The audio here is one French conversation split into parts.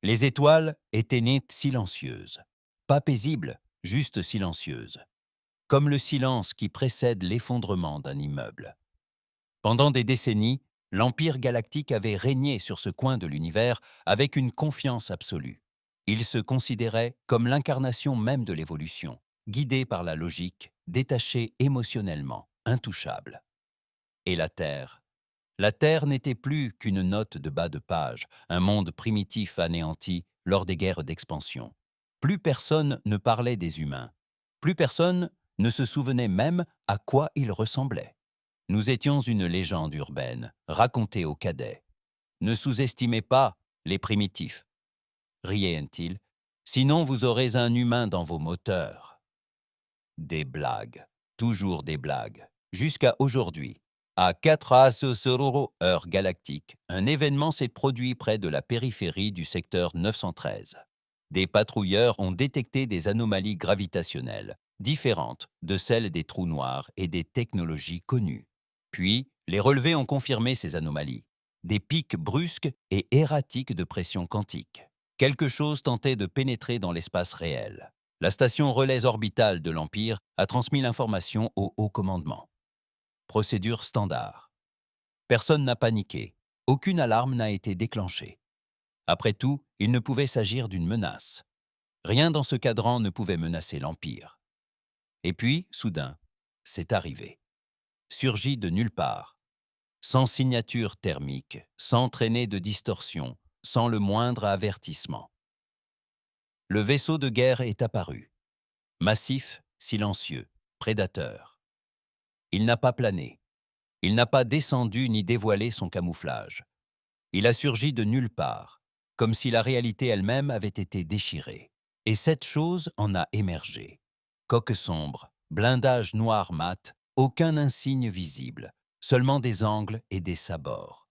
Les étoiles étaient nées silencieuses. Pas paisibles, juste silencieuses. Comme le silence qui précède l'effondrement d'un immeuble. Pendant des décennies, l'Empire galactique avait régné sur ce coin de l'univers avec une confiance absolue. Il se considérait comme l'incarnation même de l'évolution, guidé par la logique, détaché émotionnellement, intouchable. Et la Terre? La Terre n'était plus qu'une note de bas de page, un monde primitif anéanti lors des guerres d'expansion. Plus personne ne parlait des humains. Plus personne ne se souvenait même à quoi ils ressemblaient. Nous étions une légende urbaine, racontée aux cadets. Ne sous-estimez pas les primitifs, riait Entil, sinon vous aurez un humain dans vos moteurs. Des blagues, toujours des blagues, jusqu'à aujourd'hui. À 4 Sororo, heure galactique, un événement s'est produit près de la périphérie du secteur 913. Des patrouilleurs ont détecté des anomalies gravitationnelles, différentes de celles des trous noirs et des technologies connues. Puis, les relevés ont confirmé ces anomalies. Des pics brusques et erratiques de pression quantique. Quelque chose tentait de pénétrer dans l'espace réel. La station relais orbitale de l'Empire a transmis l'information au haut commandement. Procédure standard. Personne n'a paniqué. Aucune alarme n'a été déclenchée. Après tout, il ne pouvait s'agir d'une menace. Rien dans ce cadran ne pouvait menacer l'Empire. Et puis, soudain, c'est arrivé. Surgit de nulle part. Sans signature thermique, sans traînée de distorsion, sans le moindre avertissement. Le vaisseau de guerre est apparu. Massif, silencieux, prédateur. Il n'a pas plané. Il n'a pas descendu ni dévoilé son camouflage. Il a surgi de nulle part, comme si la réalité elle-même avait été déchirée. Et cette chose en a émergé. Coque sombre, blindage noir mat, aucun insigne visible, seulement des angles et des sabords.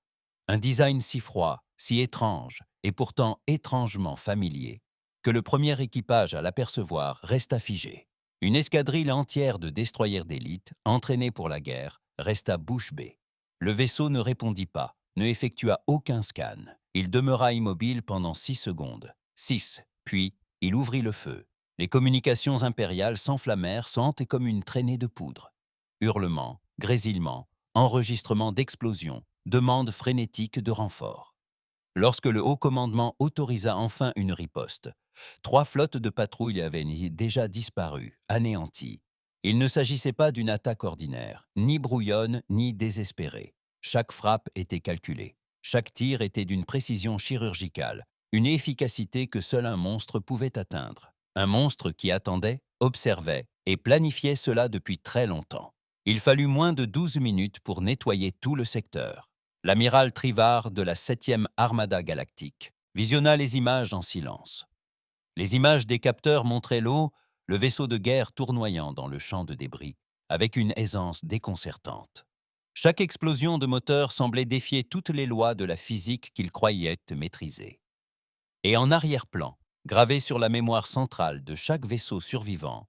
Un design si froid, si étrange, et pourtant étrangement familier, que le premier équipage à l'apercevoir resta figé. Une escadrille entière de destroyers d'élite, entraînés pour la guerre, resta bouche bée. Le vaisseau ne répondit pas, ne effectua aucun scan. Il demeura immobile pendant 6 secondes. 6. Puis, il ouvrit le feu. Les communications impériales s'enflammèrent, sentes comme une traînée de poudre. Hurlements, grésillements, enregistrements d'explosions, demandes frénétiques de renfort. Lorsque le haut commandement autorisa enfin une riposte, 3 flottes de patrouilles avaient déjà disparu, anéanties. Il ne s'agissait pas d'une attaque ordinaire, ni brouillonne, ni désespérée. Chaque frappe était calculée. Chaque tir était d'une précision chirurgicale, une efficacité que seul un monstre pouvait atteindre. Un monstre qui attendait, observait et planifiait cela depuis très longtemps. Il fallut moins de 12 minutes pour nettoyer tout le secteur. L'amiral Trivard de la 7e Armada galactique visionna les images en silence. Les images des capteurs montraient l'eau, le vaisseau de guerre tournoyant dans le champ de débris, avec une aisance déconcertante. Chaque explosion de moteur semblait défier toutes les lois de la physique qu'il croyait maîtriser. Et en arrière-plan, gravé sur la mémoire centrale de chaque vaisseau survivant,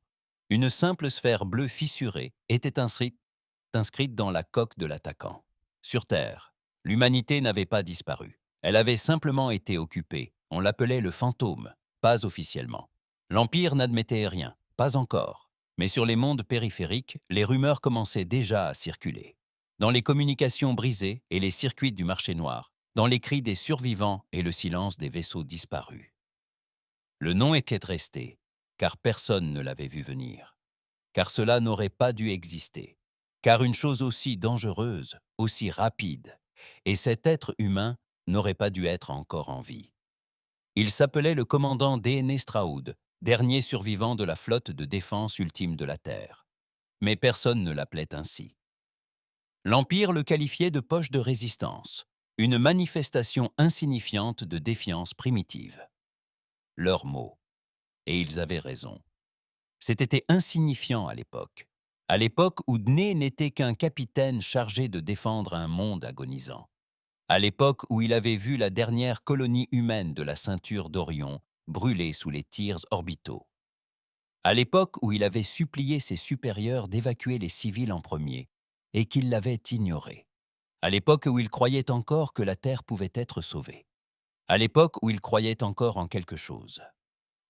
une simple sphère bleue fissurée était inscrite dans la coque de l'attaquant. Sur Terre, l'humanité n'avait pas disparu. Elle avait simplement été occupée. On l'appelait le fantôme, pas officiellement. L'Empire n'admettait rien, pas encore. Mais sur les mondes périphériques, les rumeurs commençaient déjà à circuler. Dans les communications brisées et les circuits du marché noir, dans les cris des survivants et le silence des vaisseaux disparus. Le nom était resté, car personne ne l'avait vu venir. Car cela n'aurait pas dû exister. Car une chose aussi dangereuse, aussi rapide, et cet être humain n'aurait pas dû être encore en vie. Il s'appelait le commandant D.N. Straoud, dernier survivant de la flotte de défense ultime de la Terre. Mais personne ne l'appelait ainsi. L'Empire le qualifiait de poche de résistance, une manifestation insignifiante de défiance primitive. Leurs mots. Et ils avaient raison. C'était insignifiant à l'époque où Dné n'était qu'un capitaine chargé de défendre un monde agonisant, à l'époque où il avait vu la dernière colonie humaine de la ceinture d'Orion brûler sous les tirs orbitaux, à l'époque où il avait supplié ses supérieurs d'évacuer les civils en premier et qu'ils l'avaient ignoré, à l'époque où il croyait encore que la Terre pouvait être sauvée. à l'époque où il croyait encore en quelque chose.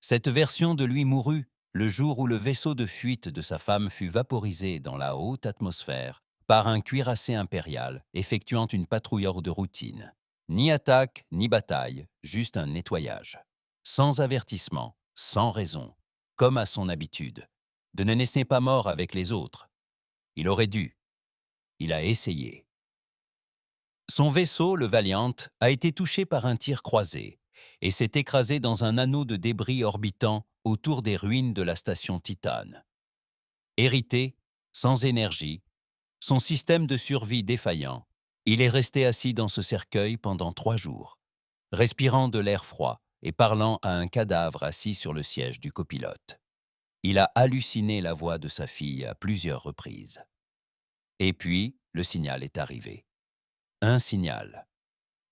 Cette version de lui mourut le jour où le vaisseau de fuite de sa femme fut vaporisé dans la haute atmosphère par un cuirassé impérial effectuant une patrouille de routine. Ni attaque, ni bataille, juste un nettoyage. Sans avertissement, sans raison, comme à son habitude. De ne naissez pas mort avec les autres. Il aurait dû. Il a essayé. Son vaisseau, le Valiant, a été touché par un tir croisé et s'est écrasé dans un anneau de débris orbitant autour des ruines de la station Titane. Hérité, sans énergie, son système de survie défaillant, il est resté assis dans ce cercueil pendant 3 jours, respirant de l'air froid et parlant à un cadavre assis sur le siège du copilote. Il a halluciné la voix de sa fille à plusieurs reprises. Et puis, le signal est arrivé. Un signal.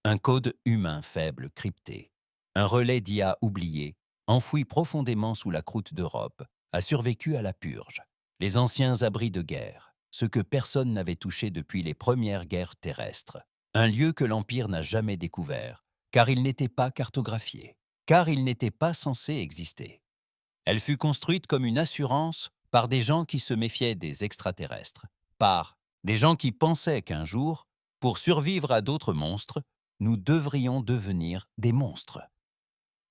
Un code humain faible crypté. Un relais d'IA oublié, enfoui profondément sous la croûte d'Europe, a survécu à la purge. Les anciens abris de guerre, ce que personne n'avait touché depuis les premières guerres terrestres. Un lieu que l'Empire n'a jamais découvert, car il n'était pas cartographié, car il n'était pas censé exister. Elle fut construite comme une assurance par des gens qui se méfiaient des extraterrestres, par des gens qui pensaient qu'un jour, pour survivre à d'autres monstres, nous devrions devenir des monstres.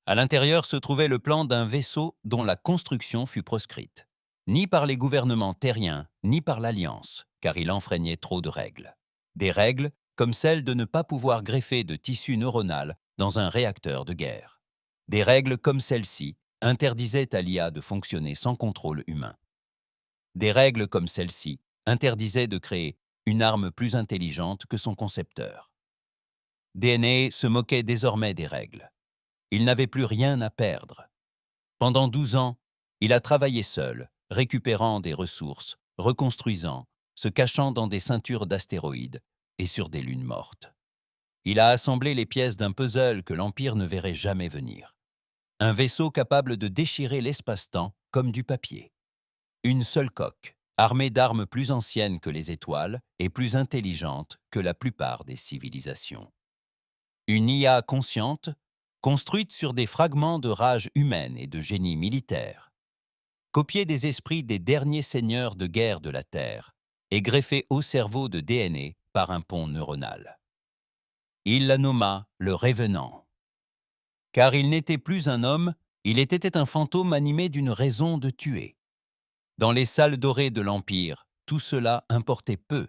À l'intérieur se trouvait le plan d'un vaisseau dont la construction fut proscrite, ni par les gouvernements terriens, ni par l'Alliance, car il enfreignait trop de règles. Des règles comme celle de ne pas pouvoir greffer de tissu neuronal dans un réacteur de guerre. Des règles comme celle-ci interdisaient à l'IA de fonctionner sans contrôle humain. Des règles comme celle-ci interdisaient de créer une arme plus intelligente que son concepteur. DNA se moquait désormais des règles. Il n'avait plus rien à perdre. Pendant 12 ans, il a travaillé seul, récupérant des ressources, reconstruisant, se cachant dans des ceintures d'astéroïdes et sur des lunes mortes. Il a assemblé les pièces d'un puzzle que l'Empire ne verrait jamais venir. Un vaisseau capable de déchirer l'espace-temps comme du papier. Une seule coque, armée d'armes plus anciennes que les étoiles et plus intelligentes que la plupart des civilisations. Une IA consciente, construite sur des fragments de rage humaine et de génie militaire, copiée des esprits des derniers seigneurs de guerre de la Terre et greffée au cerveau de DNA par un pont neuronal. Il la nomma le Revenant. Car il n'était plus un homme, il était un fantôme animé d'une raison de tuer. Dans les salles dorées de l'Empire, tout cela importait peu.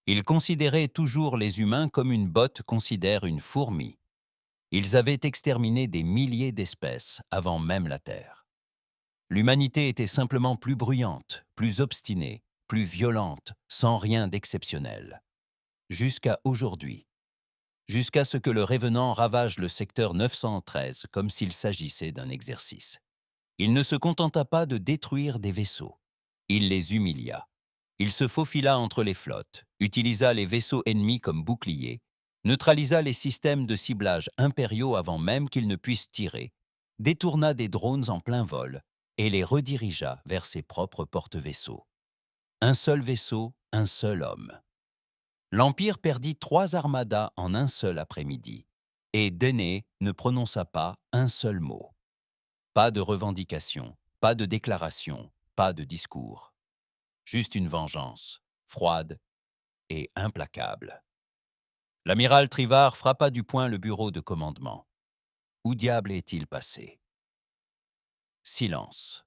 Ils considéraient toujours les humains comme une botte considère une fourmi. Ils avaient exterminé des milliers d'espèces avant même la Terre. L'humanité était simplement plus bruyante, plus obstinée, plus violente, sans rien d'exceptionnel. Jusqu'à aujourd'hui. Jusqu'à ce que le Revenant ravage le secteur 913 comme s'il s'agissait d'un exercice. Il ne se contenta pas de détruire des vaisseaux. Il les humilia. Il se faufila entre les flottes, utilisa les vaisseaux ennemis comme boucliers, neutralisa les systèmes de ciblage impériaux avant même qu'ils ne puissent tirer, détourna des drones en plein vol et les redirigea vers ses propres porte-vaisseaux. Un seul vaisseau, un seul homme. L'Empire perdit 3 armadas en un seul après-midi, et Deney ne prononça pas un seul mot. Pas de revendication, pas de déclaration, pas de discours. Juste une vengeance, froide et implacable. L'amiral Trivard frappa du poing le bureau de commandement. Où diable est-il passé? Silence.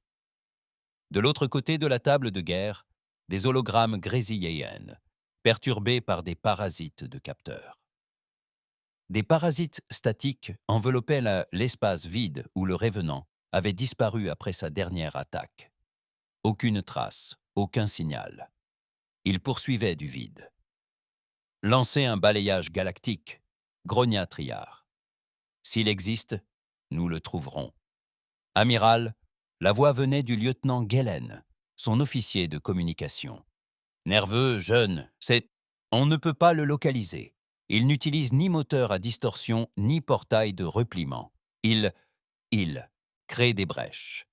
De l'autre côté de la table de guerre, des hologrammes grésilléennes, perturbés par des parasites de capteurs. Des parasites statiques enveloppaient l'espace vide où le Revenant avait disparu après sa dernière attaque. Aucune trace, aucun signal. Il poursuivait du vide. Lancez un balayage galactique, grogna Triard. S'il existe, nous le trouverons. Amiral, la voix venait du lieutenant Gellen, son officier de communication. Nerveux, jeune, on ne peut pas le localiser. Il n'utilise ni moteur à distorsion ni portail de repliement. Il crée des brèches.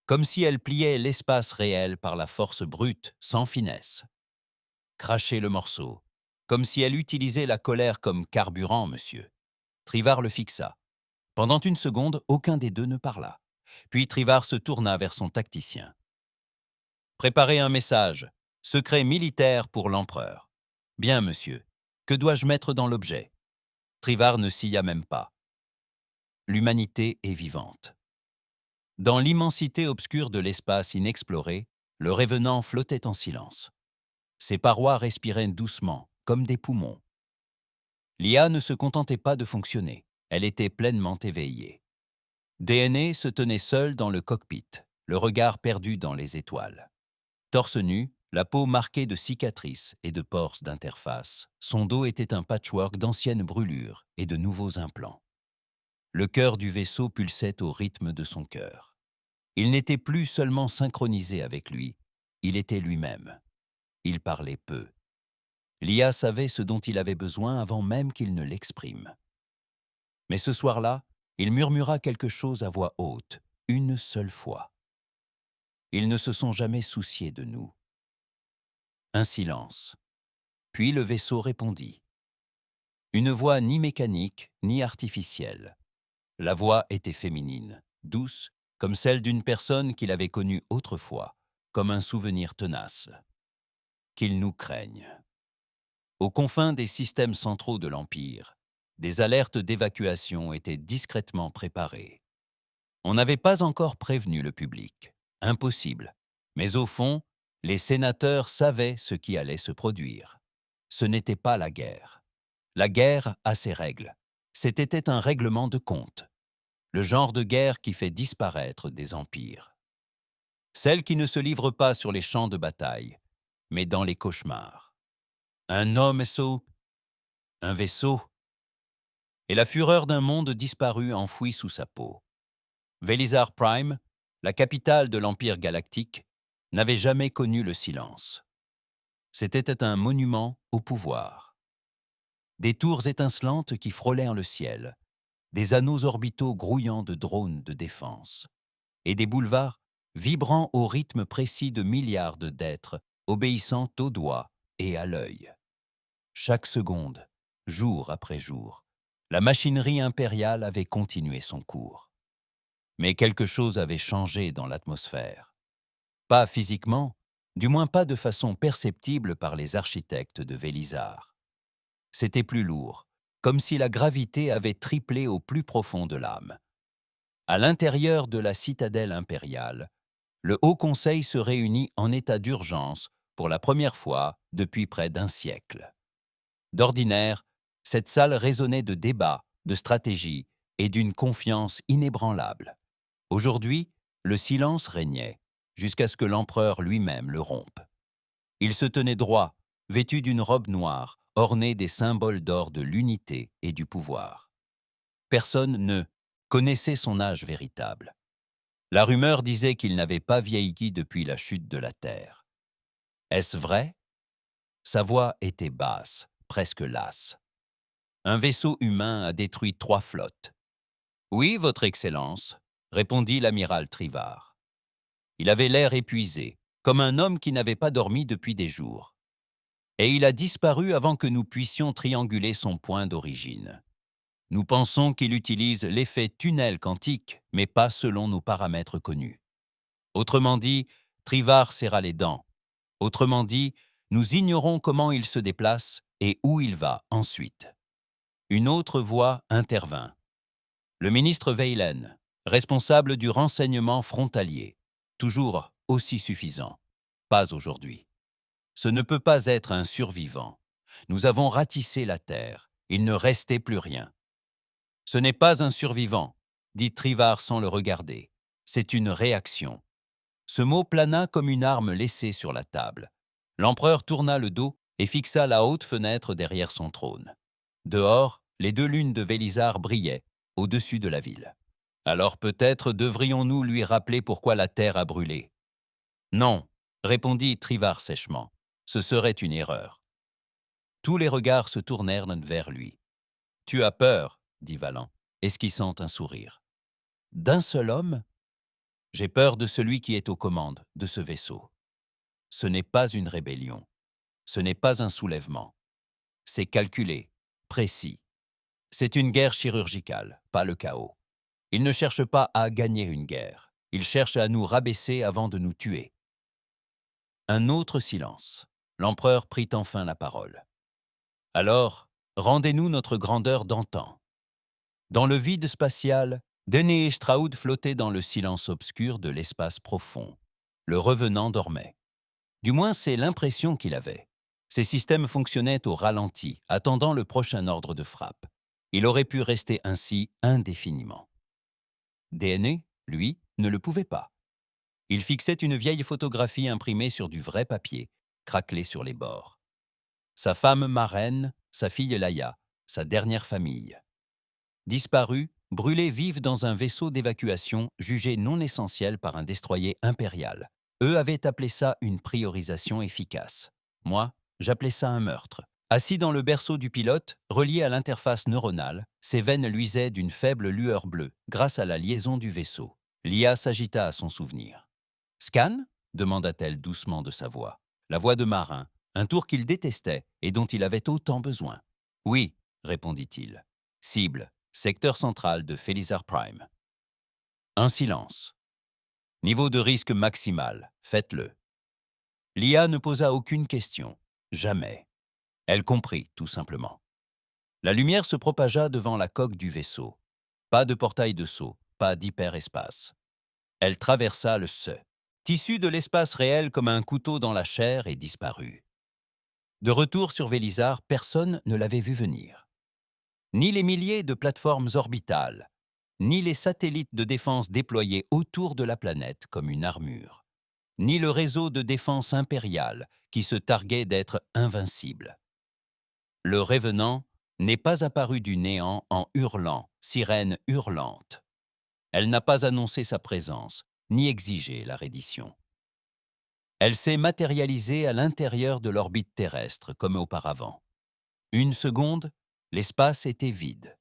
Comme si elle pliait l'espace réel par la force brute, sans finesse. Crachez le morceau. Comme si elle utilisait la colère comme carburant, monsieur. Trivar le fixa. Pendant une seconde, aucun des deux ne parla. Puis Trivar se tourna vers son tacticien. « Préparez un message. Secret militaire pour l'empereur. »« Bien, monsieur. Que dois-je mettre dans l'objet » Trivar ne scia même pas. L'humanité est vivante. Dans l'immensité obscure de l'espace inexploré, le Révenant flottait en silence. Ses parois respiraient doucement, comme des poumons. L'IA ne se contentait pas de fonctionner, elle était pleinement éveillée. DNA se tenait seul dans le cockpit, le regard perdu dans les étoiles. Torse nu, la peau marquée de cicatrices et de pores d'interface, son dos était un patchwork d'anciennes brûlures et de nouveaux implants. Le cœur du vaisseau pulsait au rythme de son cœur. Il n'était plus seulement synchronisé avec lui, il était lui-même. Il parlait peu. L'IA savait ce dont il avait besoin avant même qu'il ne l'exprime. Mais ce soir-là, il murmura quelque chose à voix haute, une seule fois. Ils ne se sont jamais souciés de nous. Un silence. Puis le vaisseau répondit. Une voix ni mécanique, ni artificielle. La voix était féminine, douce, comme celle d'une personne qu'il avait connue autrefois, comme un souvenir tenace. Qu'ils nous craignent. Aux confins des systèmes centraux de l'Empire, des alertes d'évacuation étaient discrètement préparées. On n'avait pas encore prévenu le public. Impossible. Mais au fond, les sénateurs savaient ce qui allait se produire. Ce n'était pas la guerre. La guerre a ses règles. C'était un règlement de compte. Le genre de guerre qui fait disparaître des empires. Celle qui ne se livre pas sur les champs de bataille, mais dans les cauchemars. Un vaisseau, et la fureur d'un monde disparu enfoui sous sa peau. Vélisar Prime, la capitale de l'Empire galactique, n'avait jamais connu le silence. C'était un monument au pouvoir. Des tours étincelantes qui frôlèrent le ciel, des anneaux orbitaux grouillants de drones de défense, et des boulevards vibrant au rythme précis de milliards d'êtres obéissant au doigt et à l'œil. Chaque seconde, jour après jour, la machinerie impériale avait continué son cours. Mais quelque chose avait changé dans l'atmosphère. Pas physiquement, du moins pas de façon perceptible par les architectes de Vélisar. C'était plus lourd, comme si la gravité avait triplé au plus profond de l'âme. À l'intérieur de la citadelle impériale, le Haut Conseil se réunit en état d'urgence pour la première fois depuis près d'un siècle. D'ordinaire, cette salle résonnait de débats, de stratégies et d'une confiance inébranlable. Aujourd'hui, le silence régnait, jusqu'à ce que l'empereur lui-même le rompe. Il se tenait droit, vêtu d'une robe noire, ornée des symboles d'or de l'unité et du pouvoir. Personne ne connaissait son âge véritable. La rumeur disait qu'il n'avait pas vieilli depuis la chute de la terre. Est-ce vrai? Sa voix était basse, presque lasse. Un vaisseau humain a détruit 3 flottes. Oui, votre Excellence, répondit l'amiral Trivar. Il avait l'air épuisé, comme un homme qui n'avait pas dormi depuis des jours. Et il a disparu avant que nous puissions trianguler son point d'origine. Nous pensons qu'il utilise l'effet tunnel quantique, mais pas selon nos paramètres connus. Autrement dit, Trivar serra les dents. Autrement dit, nous ignorons comment il se déplace et où il va ensuite. Une autre voix intervint. Le ministre Veylen, responsable du renseignement frontalier, toujours aussi suffisant. Pas aujourd'hui. Ce ne peut pas être un survivant. Nous avons ratissé la terre. Il ne restait plus rien. Ce n'est pas un survivant, dit Trivar sans le regarder. C'est une réaction. Ce mot plana comme une arme laissée sur la table. L'empereur tourna le dos et fixa la haute fenêtre derrière son trône. Dehors, les 2 lunes de Vélisar brillaient, au-dessus de la ville. Alors peut-être devrions-nous lui rappeler pourquoi la terre a brûlé. Non, répondit Trivar sèchement. Ce serait une erreur. Tous les regards se tournèrent vers lui. Tu as peur, dit Valan, esquissant un sourire. D'un seul homme? J'ai peur de celui qui est aux commandes de ce vaisseau. Ce n'est pas une rébellion. Ce n'est pas un soulèvement. C'est calculé, précis. C'est une guerre chirurgicale, pas le chaos. Il ne cherche pas à gagner une guerre. Il cherche à nous rabaisser avant de nous tuer. Un autre silence. L'empereur prit enfin la parole. Alors, rendez-nous notre grandeur d'antan. Dans le vide spatial, Dené et Straude flottaient dans le silence obscur de l'espace profond. Le revenant dormait. Du moins, c'est l'impression qu'il avait. Ses systèmes fonctionnaient au ralenti, attendant le prochain ordre de frappe. Il aurait pu rester ainsi indéfiniment. DNA, lui, ne le pouvait pas. Il fixait une vieille photographie imprimée sur du vrai papier, craquelée sur les bords. Sa femme marraine, sa fille Laïa, sa dernière famille. Disparus, brûlés vifs dans un vaisseau d'évacuation jugé non essentiel par un destroyer impérial. Eux avaient appelé ça une priorisation efficace. Moi, j'appelais ça un meurtre. Assis dans le berceau du pilote, relié à l'interface neuronale, ses veines luisaient d'une faible lueur bleue grâce à la liaison du vaisseau. L'IA s'agita à son souvenir. « Scan » demanda-t-elle doucement de sa voix. La voix de marin, un tour qu'il détestait et dont il avait autant besoin. « Oui » répondit-il. « Cible, secteur central de Felizar Prime. » Un silence. « Niveau de risque maximal, faites-le. » L'IA ne posa aucune question. Jamais. Elle comprit, tout simplement. La lumière se propagea devant la coque du vaisseau. Pas de portail de saut, pas d'hyperespace. Elle traversa le tissu de l'espace réel comme un couteau dans la chair et disparut. De retour sur Vélizar, personne ne l'avait vu venir. Ni les milliers de plateformes orbitales, ni les satellites de défense déployés autour de la planète comme une armure, ni le réseau de défense impériale qui se targuait d'être invincible. Le Revenant n'est pas apparu du néant en hurlant, sirène hurlante. Elle n'a pas annoncé sa présence, ni exigé la reddition. Elle s'est matérialisée à l'intérieur de l'orbite terrestre, comme auparavant. Une seconde, l'espace était vide.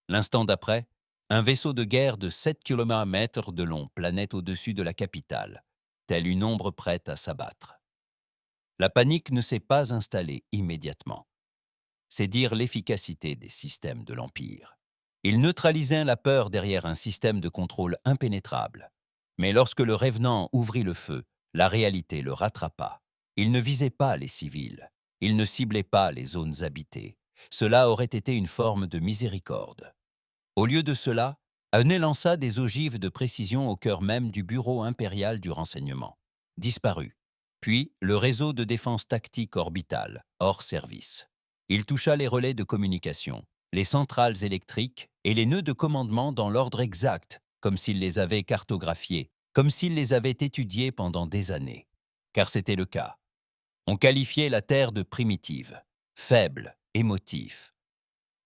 L'instant d'après, un vaisseau de guerre de 7 km de long planait au-dessus de la capitale, telle une ombre prête à s'abattre. La panique ne s'est pas installée immédiatement. C'est dire l'efficacité des systèmes de l'Empire. Ils neutralisaient la peur derrière un système de contrôle impénétrable. Mais lorsque le Revenant ouvrit le feu, la réalité le rattrapa. Il ne visait pas les civils. Il ne ciblait pas les zones habitées. Cela aurait été une forme de miséricorde. Au lieu de cela, Aené lança des ogives de précision au cœur même du bureau impérial du renseignement. Disparu. Puis le réseau de défense tactique orbitale, hors service. Il toucha les relais de communication, les centrales électriques et les nœuds de commandement dans l'ordre exact, comme s'il les avait cartographiés, comme s'il les avait étudiés pendant des années. Car c'était le cas. On qualifiait la Terre de primitive, faible, émotif.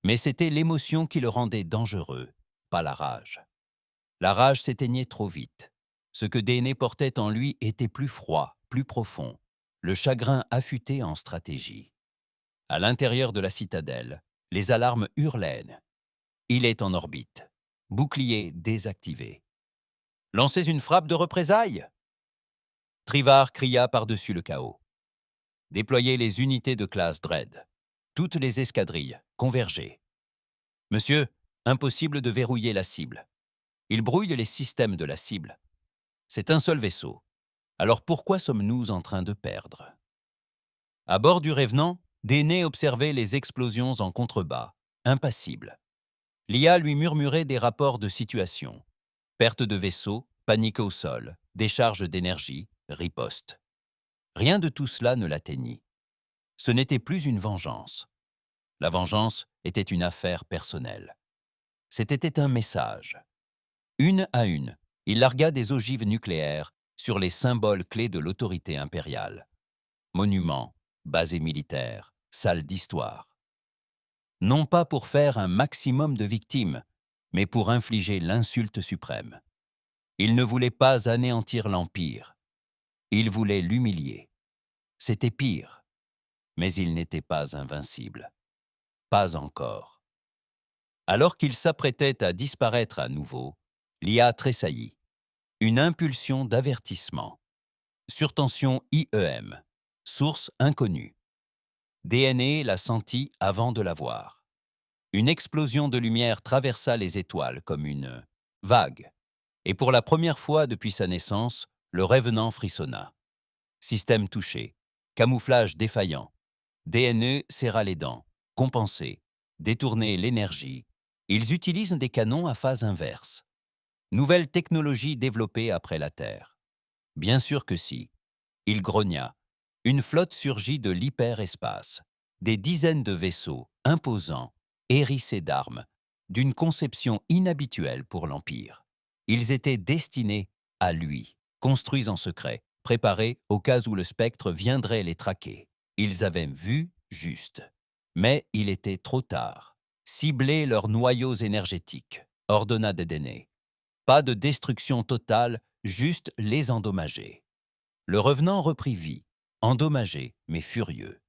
Mais c'était l'émotion qui le rendait dangereux, pas la rage. La rage s'éteignait trop vite. Ce que Déné portait en lui était plus froid, plus profond, le chagrin affûté en stratégie. À l'intérieur de la citadelle, les alarmes hurlaient. Il est en orbite. Bouclier désactivé. Lancez une frappe de représailles! Trivar cria par-dessus le chaos. Déployez les unités de classe Dread. Toutes les escadrilles, convergez. Monsieur, impossible de verrouiller la cible. Il brouille les systèmes de la cible. C'est un seul vaisseau. Alors pourquoi sommes-nous en train de perdre? À bord du Revenant, Déné observait les explosions en contrebas, impassible. L'IA lui murmurait des rapports de situation. Perte de vaisseau, panique au sol, décharge d'énergie, riposte. Rien de tout cela ne l'atteignit. Ce n'était plus une vengeance. La vengeance était une affaire personnelle. C'était un message. Une à une, il largua des ogives nucléaires sur les symboles clés de l'autorité impériale. Monuments, basées militaires, salles d'histoire. Non pas pour faire un maximum de victimes, mais pour infliger l'insulte suprême. Il ne voulait pas anéantir l'Empire. Il voulait l'humilier. C'était pire. Mais il n'était pas invincible. Pas encore. Alors qu'il s'apprêtait à disparaître à nouveau, l'IA tressaillit. Une impulsion d'avertissement. Surtension IEM. Source inconnue. DNA l'a senti avant de la voir. Une explosion de lumière traversa les étoiles comme une vague, et pour la première fois depuis sa naissance, le Revenant frissonna. Système touché, camouflage défaillant, DNE serra les dents, compenser, détourner l'énergie. Ils utilisent des canons à phase inverse. Nouvelle technologie développée après la Terre. Bien sûr que si. Il grogna. Une flotte surgit de l'hyperespace. Des dizaines de vaisseaux, imposants, hérissés d'armes, d'une conception inhabituelle pour l'Empire. Ils étaient destinés à lui, construits en secret, préparés au cas où le spectre viendrait les traquer. Ils avaient vu juste. Mais il était trop tard. Cibler leurs noyaux énergétiques, ordonna Dédéné. Pas de destruction totale, juste les endommager. Le Revenant reprit vie, endommagé mais furieux.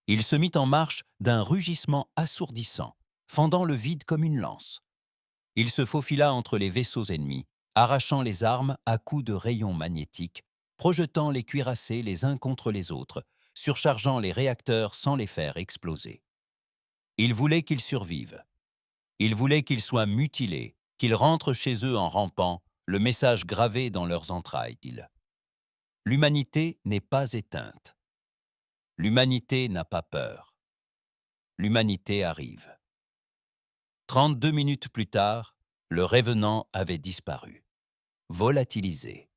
Il se mit en marche d'un rugissement assourdissant, fendant le vide comme une lance. Il se faufila entre les vaisseaux ennemis, arrachant les armes à coups de rayons magnétiques, projetant les cuirassés les uns contre les autres, surchargeant les réacteurs sans les faire exploser. Il voulait qu'ils survivent. Il voulait qu'ils soient mutilés, qu'ils rentrent chez eux en rampant, le message gravé dans leurs entrailles. L'humanité n'est pas éteinte. L'humanité n'a pas peur. L'humanité arrive. 32 minutes plus tard, le Revenant avait disparu, volatilisé.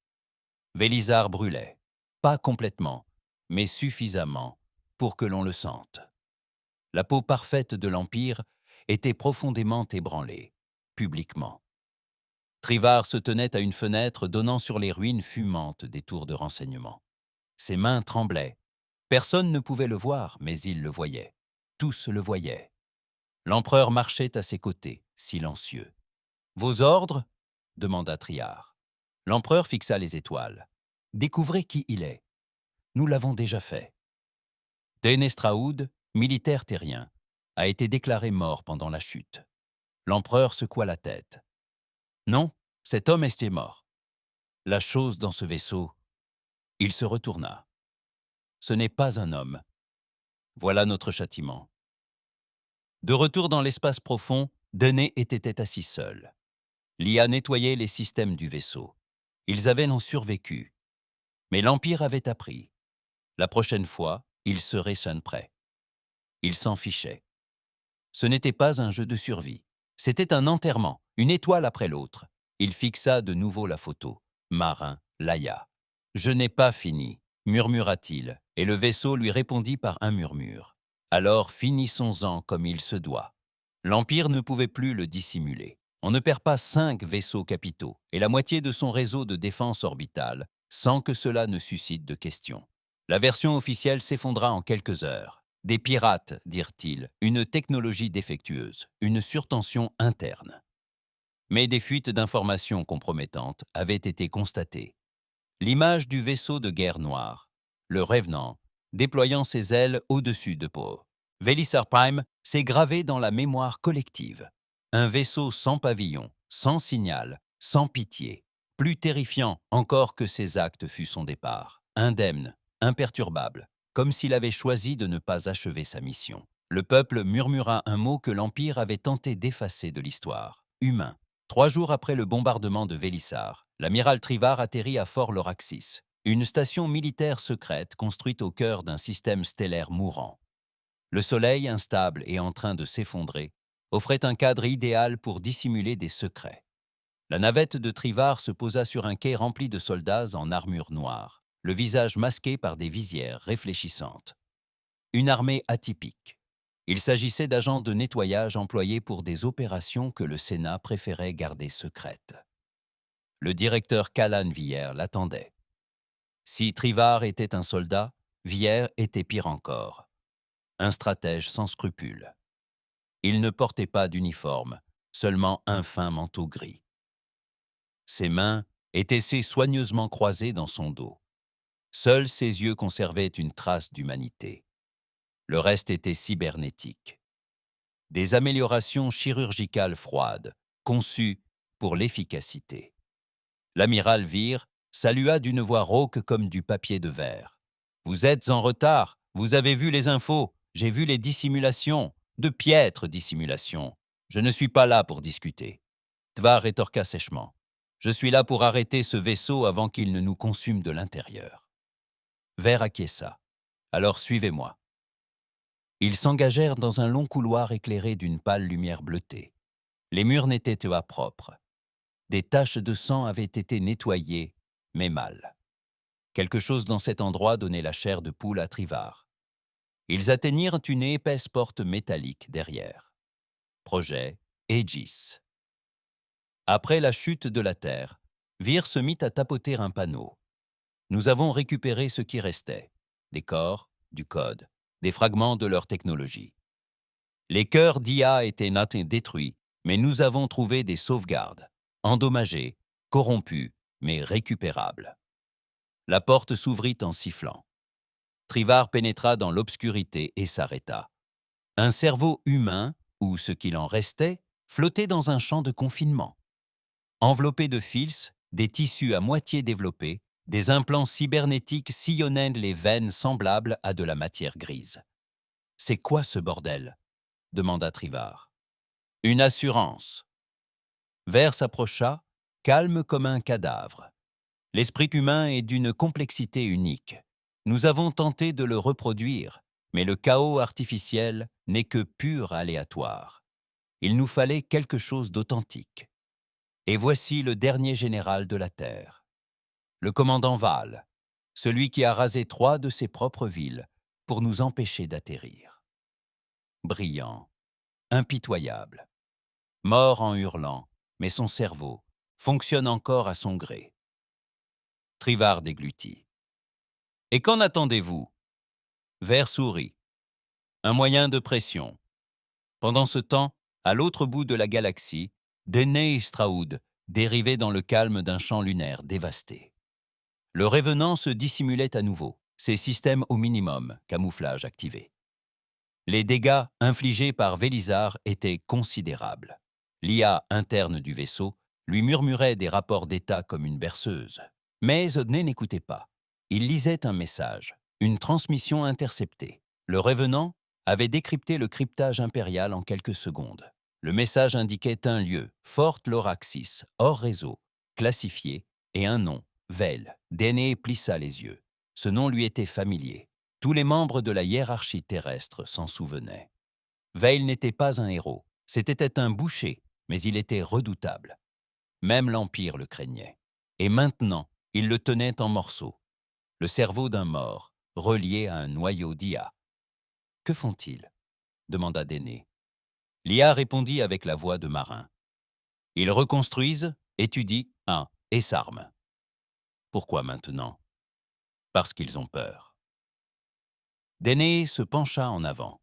Vélisard brûlait, pas complètement, mais suffisamment pour que l'on le sente. La peau parfaite de l'Empire était profondément ébranlée, publiquement. Trivard se tenait à une fenêtre donnant sur les ruines fumantes des tours de renseignement. Ses mains tremblaient. Personne ne pouvait le voir, mais il le voyait. Tous le voyaient. L'empereur marchait à ses côtés, silencieux. « Vos ordres » demanda Triard. L'empereur fixa les étoiles. « Découvrez qui il est. Nous l'avons déjà fait. » Dénestraoud, militaire terrien, a été déclaré mort pendant la chute. L'empereur secoua la tête. « Non, cet homme était mort. La chose dans ce vaisseau. » Il se retourna. « Ce n'est pas un homme. Voilà notre châtiment. » De retour dans l'espace profond, Déné était assis seul. L'IA nettoyait les systèmes du vaisseau. Ils avaient survécu. Mais l'Empire avait appris. La prochaine fois, ils seraient prêts. Il s'en fichait. Ce n'était pas un jeu de survie. C'était un enterrement, une étoile après l'autre. Il fixa de nouveau la photo. Marin, Laïa. « Je n'ai pas fini », murmura-t-il, et le vaisseau lui répondit par un murmure. Alors finissons-en comme il se doit. L'Empire ne pouvait plus le dissimuler. On ne perd pas 5 vaisseaux capitaux et la moitié de son réseau de défense orbitale sans que cela ne suscite de questions. La version officielle s'effondra en quelques heures. Des pirates, dirent-ils, une technologie défectueuse, une surtension interne. Mais des fuites d'informations compromettantes avaient été constatées. L'image du vaisseau de guerre noir, le Revenant, déployant ses ailes au-dessus de Poe. Vélisard Prime s'est gravé dans la mémoire collective. Un vaisseau sans pavillon, sans signal, sans pitié, plus terrifiant encore que ses actes fut son départ. Indemne, imperturbable, comme s'il avait choisi de ne pas achever sa mission. Le peuple murmura un mot que l'Empire avait tenté d'effacer de l'histoire. Humain. 3 jours après le bombardement de Vélissar, l'amiral Trivard atterrit à Fort Loraxis, une station militaire secrète construite au cœur d'un système stellaire mourant. Le soleil, instable et en train de s'effondrer, offrait un cadre idéal pour dissimuler des secrets. La navette de Trivard se posa sur un quai rempli de soldats en armure noire, le visage masqué par des visières réfléchissantes. Une armée atypique. Il s'agissait d'agents de nettoyage employés pour des opérations que le Sénat préférait garder secrètes. Le directeur Callan Villers l'attendait. Si Trivard était un soldat, Villers était pire encore. Un stratège sans scrupules. Il ne portait pas d'uniforme, seulement un fin manteau gris. Ses mains étaient soigneusement croisées dans son dos. Seuls ses yeux conservaient une trace d'humanité. Le reste était cybernétique. Des améliorations chirurgicales froides, conçues pour l'efficacité. L'amiral Vire salua d'une voix rauque comme du papier de verre. « Vous êtes en retard, vous avez vu les infos, j'ai vu les dissimulations, De piètre dissimulation. Je ne suis pas là pour discuter. Tvar rétorqua sèchement. Je suis là pour arrêter ce vaisseau avant qu'il ne nous consume de l'intérieur. Ver acquiesça. Alors suivez-moi. Ils s'engagèrent dans un long couloir éclairé d'une pâle lumière bleutée. Les murs n'étaient pas propres. Des taches de sang avaient été nettoyées, mais mal. Quelque chose dans cet endroit donnait la chair de poule à Trivar. Ils atteignirent une épaisse porte métallique derrière. Projet Aegis. Après la chute de la Terre, Vir se mit à tapoter un panneau. Nous avons récupéré ce qui restait, des corps, du code, des fragments de leur technologie. Les cœurs d'IA étaient détruits, mais nous avons trouvé des sauvegardes, endommagés, corrompus, mais récupérables. La porte s'ouvrit en sifflant. Trivar pénétra dans l'obscurité et s'arrêta. Un cerveau humain, ou ce qu'il en restait, flottait dans un champ de confinement. Enveloppé de fils, des tissus à moitié développés, des implants cybernétiques sillonnaient les veines semblables à de la matière grise. « C'est quoi ce bordel ?» demanda Trivar. « Une assurance. » Ver s'approcha, calme comme un cadavre. L'esprit humain est d'une complexité unique. Nous avons tenté de le reproduire, mais le chaos artificiel n'est que pur aléatoire. Il nous fallait quelque chose d'authentique. Et voici le dernier général de la Terre. Le commandant Val, celui qui a rasé 3 de ses propres villes pour nous empêcher d'atterrir. Brillant, impitoyable, mort en hurlant, mais son cerveau fonctionne encore à son gré. Trivar déglutit. « Et qu'en attendez-vous » Ver sourit. « Un moyen de pression. » Pendant ce temps, à l'autre bout de la galaxie, Deney Straoud dérivait dans le calme d'un champ lunaire dévasté. Le Revenant se dissimulait à nouveau, ses systèmes au minimum, camouflage activé. Les dégâts infligés par Vélisar étaient considérables. L'IA interne du vaisseau lui murmurait des rapports d'état comme une berceuse. Mais Odney n'écoutait pas. Il lisait un message, une transmission interceptée. Le Revenant avait décrypté le cryptage impérial en quelques secondes. Le message indiquait un lieu, Fort Loraxis, hors réseau, classifié, et un nom, Vel. Deney plissa les yeux. Ce nom lui était familier. Tous les membres de la hiérarchie terrestre s'en souvenaient. Veil n'était pas un héros, c'était un boucher, mais il était redoutable. Même l'Empire le craignait. Et maintenant, il le tenait en morceaux. Le cerveau d'un mort, relié à un noyau d'IA. « Que font-ils » demanda Deney. L'IA répondit avec la voix de marin. « Ils reconstruisent, étudient, et s'arment. » Pourquoi maintenant ? Parce qu'ils ont peur. Deney se pencha en avant.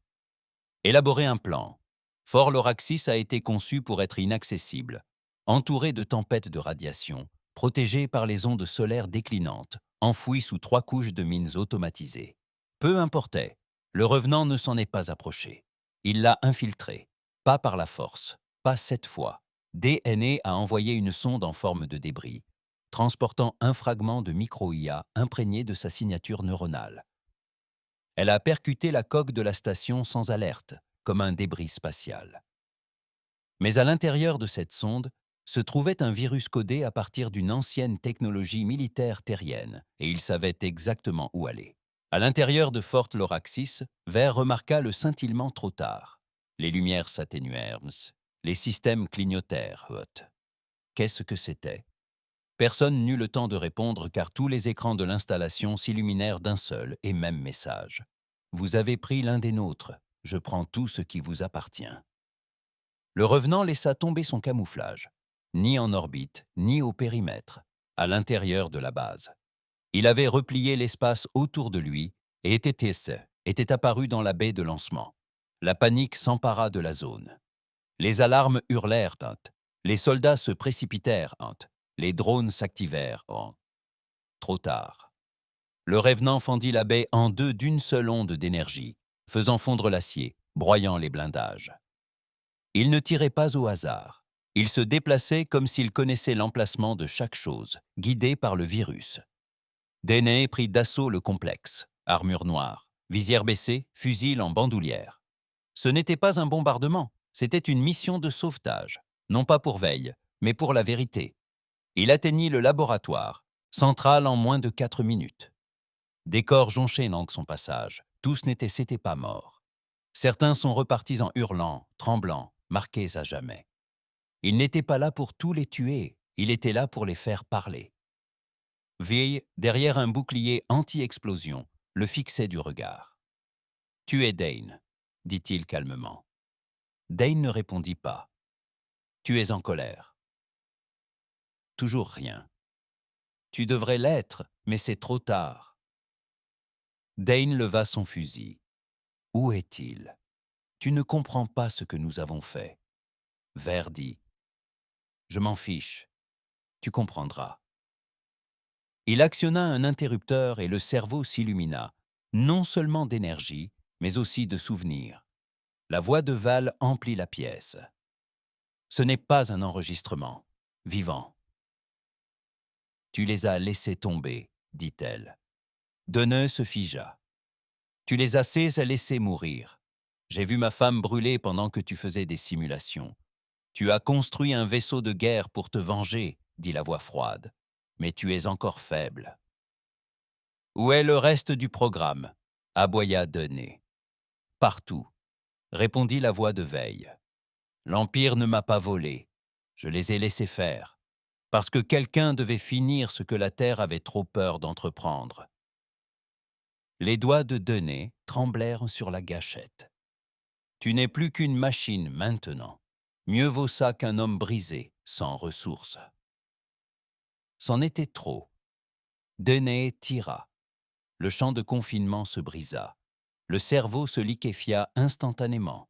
Élaborer un plan. Fort Loraxis a été conçu pour être inaccessible, entouré de tempêtes de radiation, protégé par les ondes solaires déclinantes, enfoui sous 3 couches de mines automatisées. Peu importait, le Revenant ne s'en est pas approché. Il l'a infiltré, pas par la force, pas cette fois. DNA a envoyé une sonde en forme de débris, transportant un fragment de micro-IA imprégné de sa signature neuronale. Elle a percuté la coque de la station sans alerte, comme un débris spatial. Mais à l'intérieur de cette sonde se trouvait un virus codé à partir d'une ancienne technologie militaire terrienne, et il savait exactement où aller. À l'intérieur de Fort Loraxis, Ver remarqua le scintillement trop tard. Les lumières s'atténuèrent, les systèmes clignotèrent. Qu'est-ce que c'était ? Personne n'eut le temps de répondre car tous les écrans de l'installation s'illuminèrent d'un seul et même message. « Vous avez pris l'un des nôtres. Je prends tout ce qui vous appartient. » Le Revenant laissa tomber son camouflage, ni en orbite, ni au périmètre, à l'intérieur de la base. Il avait replié l'espace autour de lui et était apparu dans la baie de lancement. La panique s'empara de la zone. Les alarmes hurlèrent, les soldats se précipitèrent, les drones s'activèrent. Trop tard. Le Revenant fendit la baie en deux d'une seule onde d'énergie, faisant fondre l'acier, broyant les blindages. Il ne tirait pas au hasard. Il se déplaçait comme s'il connaissait l'emplacement de chaque chose, guidé par le virus. Deney prit d'assaut le complexe, armure noire, visière baissée, fusil en bandoulière. Ce n'était pas un bombardement, c'était une mission de sauvetage, non pas pour veille, mais pour la vérité. Il atteignit le laboratoire, central en moins de 4 minutes. Des corps jonchaient donc son passage, tous s'étaient pas morts. Certains sont repartis en hurlant, tremblants, marqués à jamais. Il n'était pas là pour tous les tuer, il était là pour les faire parler. Veille, derrière un bouclier anti-explosion, le fixait du regard. « Tu es Dane », dit-il calmement. Dane ne répondit pas. « Tu es en colère. » Toujours rien. « Tu devrais l'être, mais c'est trop tard. » Dane leva son fusil. « Où est-il ? Tu ne comprends pas ce que nous avons fait. » Vert dit. « Je m'en fiche. Tu comprendras. » Il actionna un interrupteur et le cerveau s'illumina, non seulement d'énergie, mais aussi de souvenirs. La voix de Val emplit la pièce. Ce n'est pas un enregistrement. Vivant. Tu les as laissés tomber, dit-elle. Deneux se figea. Tu les as laissés mourir. J'ai vu ma femme brûler pendant que tu faisais des simulations. Tu as construit un vaisseau de guerre pour te venger, dit la voix froide. Mais tu es encore faible. Où est le reste du programme ? Aboya Denay. Partout, répondit la voix de Veille. L'Empire ne m'a pas volé. Je les ai laissés faire. Parce que quelqu'un devait finir ce que la Terre avait trop peur d'entreprendre. Les doigts de Denay tremblèrent sur la gâchette. Tu n'es plus qu'une machine maintenant. Mieux vaut ça qu'un homme brisé, sans ressources. C'en était trop. Denay tira. Le champ de confinement se brisa. Le cerveau se liquéfia instantanément.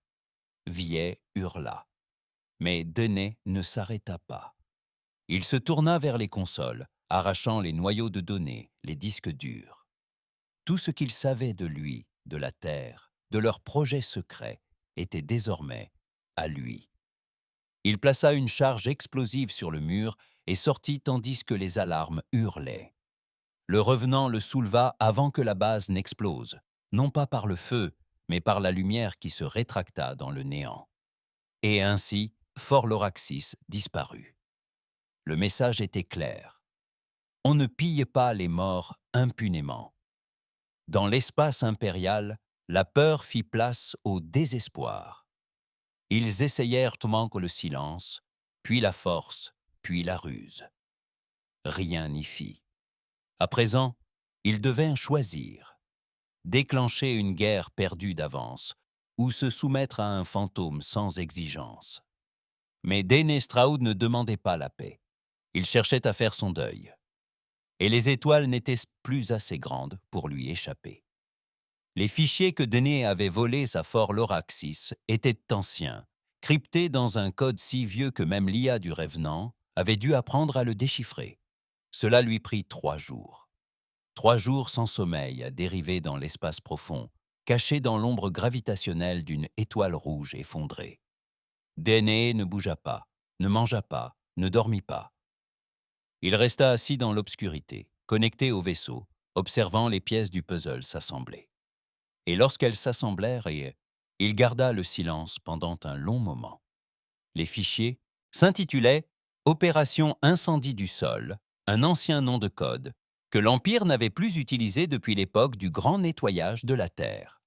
Villet hurla. Mais Denay ne s'arrêta pas. Il se tourna vers les consoles, arrachant les noyaux de données, les disques durs. Tout ce qu'il savait de lui, de la Terre, de leurs projets secrets, était désormais à lui. Il plaça une charge explosive sur le mur et sortit tandis que les alarmes hurlaient. Le revenant le souleva avant que la base n'explose, non pas par le feu, mais par la lumière qui se rétracta dans le néant. Et ainsi, Fort Loraxis disparut. Le message était clair. On ne pille pas les morts impunément. Dans l'espace impérial, la peur fit place au désespoir. Ils essayèrent tant que le silence, puis la force, puis la ruse. Rien n'y fit. À présent, ils devaient choisir. Déclencher une guerre perdue d'avance ou se soumettre à un fantôme sans exigence. Mais Denay Stroud ne demandait pas la paix. Il cherchait à faire son deuil. Et les étoiles n'étaient plus assez grandes pour lui échapper. Les fichiers que Denay avait volés à Fort Loraxis étaient anciens, cryptés dans un code si vieux que même l'IA du Revenant avait dû apprendre à le déchiffrer. Cela lui prit 3 jours. 3 jours sans sommeil à dériver dans l'espace profond, caché dans l'ombre gravitationnelle d'une étoile rouge effondrée. Denay ne bougea pas, ne mangea pas, ne dormit pas. Il resta assis dans l'obscurité, connecté au vaisseau, observant les pièces du puzzle s'assembler. Et lorsqu'elles s'assemblèrent, il garda le silence pendant un long moment. Les fichiers s'intitulaient « Opération incendie du sol », un ancien nom de code que l'Empire n'avait plus utilisé depuis l'époque du grand nettoyage de la Terre.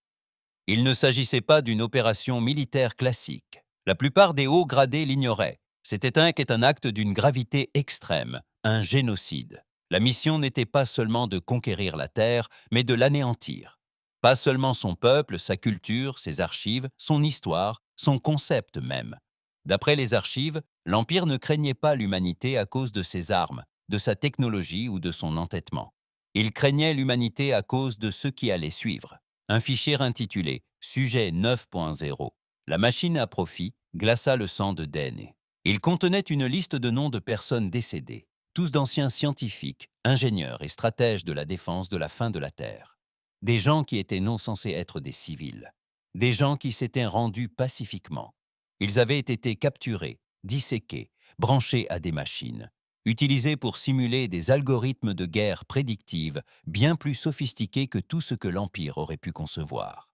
Il ne s'agissait pas d'une opération militaire classique. La plupart des hauts gradés l'ignoraient. C'était un acte d'une gravité extrême, un génocide. La mission n'était pas seulement de conquérir la Terre, mais de l'anéantir. Pas seulement son peuple, sa culture, ses archives, son histoire, son concept même. D'après les archives, l'Empire ne craignait pas l'humanité à cause de ses armes, de sa technologie ou de son entêtement. Il craignait l'humanité à cause de ceux qui allaient suivre. Un fichier intitulé « Sujet 9.0 ». La machine à profit glaça le sang de Denay. Il contenait une liste de noms de personnes décédées, tous d'anciens scientifiques, ingénieurs et stratèges de la défense de la fin de la Terre. Des gens qui étaient non censés être des civils. Des gens qui s'étaient rendus pacifiquement. Ils avaient été capturés, disséqués, branchés à des machines, utilisés pour simuler des algorithmes de guerre prédictive bien plus sophistiqués que tout ce que l'Empire aurait pu concevoir.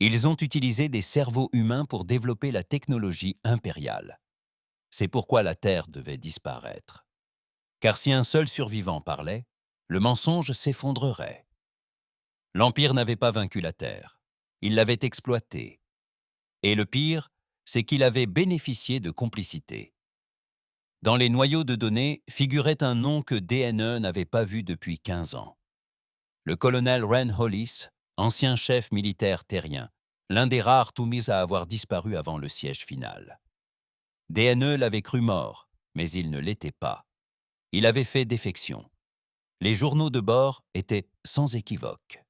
Ils ont utilisé des cerveaux humains pour développer la technologie impériale. C'est pourquoi la Terre devait disparaître. Car si un seul survivant parlait, le mensonge s'effondrerait. L'Empire n'avait pas vaincu la Terre. Il l'avait exploitée. Et le pire, c'est qu'il avait bénéficié de complicité. Dans les noyaux de données figurait un nom que DNE n'avait pas vu depuis 15 ans. Le colonel Ren Hollis, ancien chef militaire terrien, l'un des rares Toumis à avoir disparu avant le siège final. DNE l'avait cru mort, mais il ne l'était pas. Il avait fait défection. Les journaux de bord étaient sans équivoque.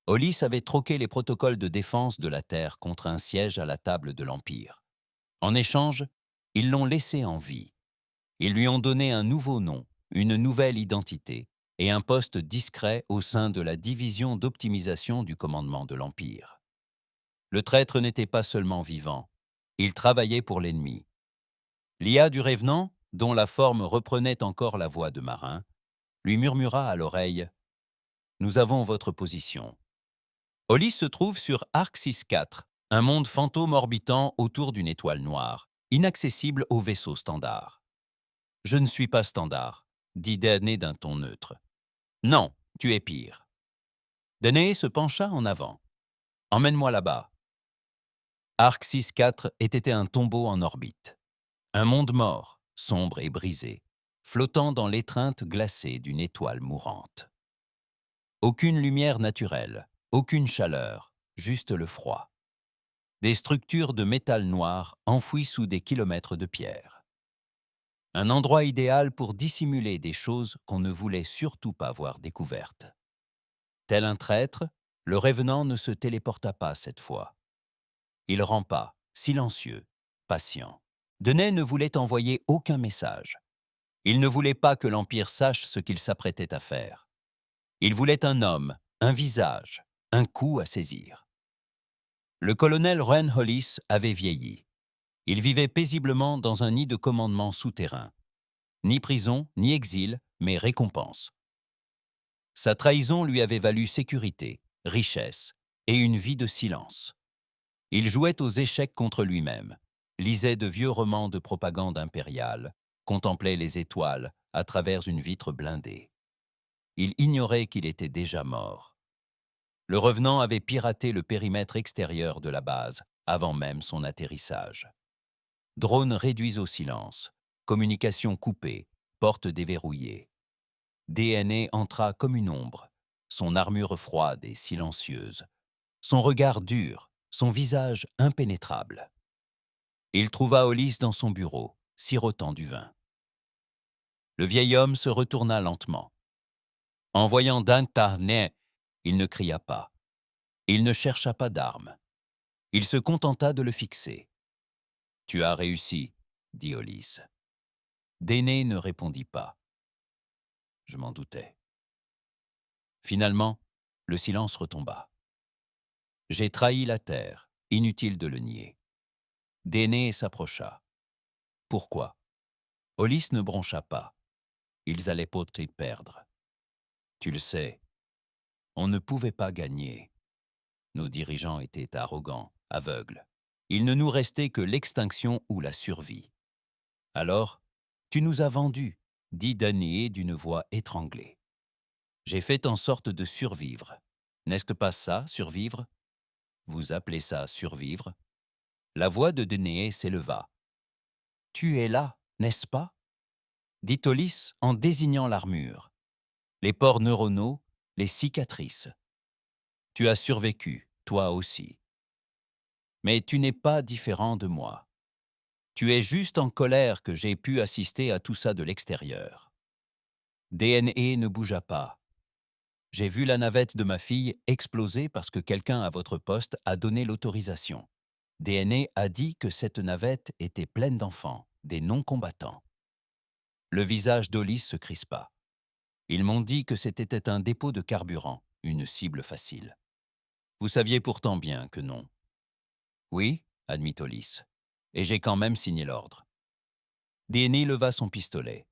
Hollis avait troqué les protocoles de défense de la Terre contre un siège à la table de l'Empire. En échange, ils l'ont laissé en vie. Ils lui ont donné un nouveau nom, une nouvelle identité et un poste discret au sein de la division d'optimisation du commandement de l'Empire. Le traître n'était pas seulement vivant, il travaillait pour l'ennemi. L'IA du Revenant, dont la forme reprenait encore la voix de marin, lui murmura à l'oreille « Nous avons votre position. » Hollis se trouve sur Arxis IV, un monde fantôme orbitant autour d'une étoile noire, inaccessible aux vaisseaux standards. « Je ne suis pas standard, » dit Danae d'un ton neutre. « Non, tu es pire. » Danae se pencha en avant. « Emmène-moi là-bas. » Arxis IV était un tombeau en orbite. Un monde mort, sombre et brisé, flottant dans l'étreinte glacée d'une étoile mourante. Aucune lumière naturelle, aucune chaleur, juste le froid. Des structures de métal noir enfouies sous des kilomètres de pierre. Un endroit idéal pour dissimuler des choses qu'on ne voulait surtout pas voir découvertes. Tel un traître, le Revenant ne se téléporta pas cette fois. Il rampa, silencieux, patient. Denay ne voulait envoyer aucun message. Il ne voulait pas que l'Empire sache ce qu'il s'apprêtait à faire. Il voulait un homme, un visage, un coup à saisir. Le colonel Ren Hollis avait vieilli. Il vivait paisiblement dans un nid de commandement souterrain. Ni prison, ni exil, mais récompense. Sa trahison lui avait valu sécurité, richesse et une vie de silence. Il jouait aux échecs contre lui-même, lisait de vieux romans de propagande impériale, contemplait les étoiles à travers une vitre blindée. Il ignorait qu'il était déjà mort. Le Revenant avait piraté le périmètre extérieur de la base avant même son atterrissage. Drones réduits au silence, communications coupées, portes déverrouillées. DNA entra comme une ombre, son armure froide et silencieuse, son regard dur, son visage impénétrable. Il trouva Hollis dans son bureau, sirotant du vin. Le vieil homme se retourna lentement. En voyant Dan Tarnay, il ne cria pas. Il ne chercha pas d'armes. Il se contenta de le fixer. « Tu as réussi, » dit Hollis. Déné ne répondit pas. Je m'en doutais. Finalement, le silence retomba. J'ai trahi la terre, inutile de le nier. Déné s'approcha. Pourquoi? Hollis ne broncha pas. Ils allaient peut-être perdre. Tu le sais, on ne pouvait pas gagner. Nos dirigeants étaient arrogants, aveugles. Il ne nous restait que l'extinction ou la survie. Alors, tu nous as vendus, dit Danae d'une voix étranglée. J'ai fait en sorte de survivre. N'est-ce pas ça, survivre? Vous appelez ça survivre? La voix de Danae s'éleva. Tu es là, n'est-ce pas? Dit Hollis en désignant l'armure. Les pores neuronaux, les cicatrices. Tu as survécu, toi aussi. Mais tu n'es pas différent de moi. Tu es juste en colère que j'ai pu assister à tout ça de l'extérieur. DNA ne bougea pas. J'ai vu la navette de ma fille exploser parce que quelqu'un à votre poste a donné l'autorisation. DNA a dit que cette navette était pleine d'enfants, des non-combattants. Le visage d'Hollis se crispa. Ils m'ont dit que c'était un dépôt de carburant, une cible facile. Vous saviez pourtant bien que non. Oui, admit Hollis, et j'ai quand même signé l'ordre. DNA leva son pistolet.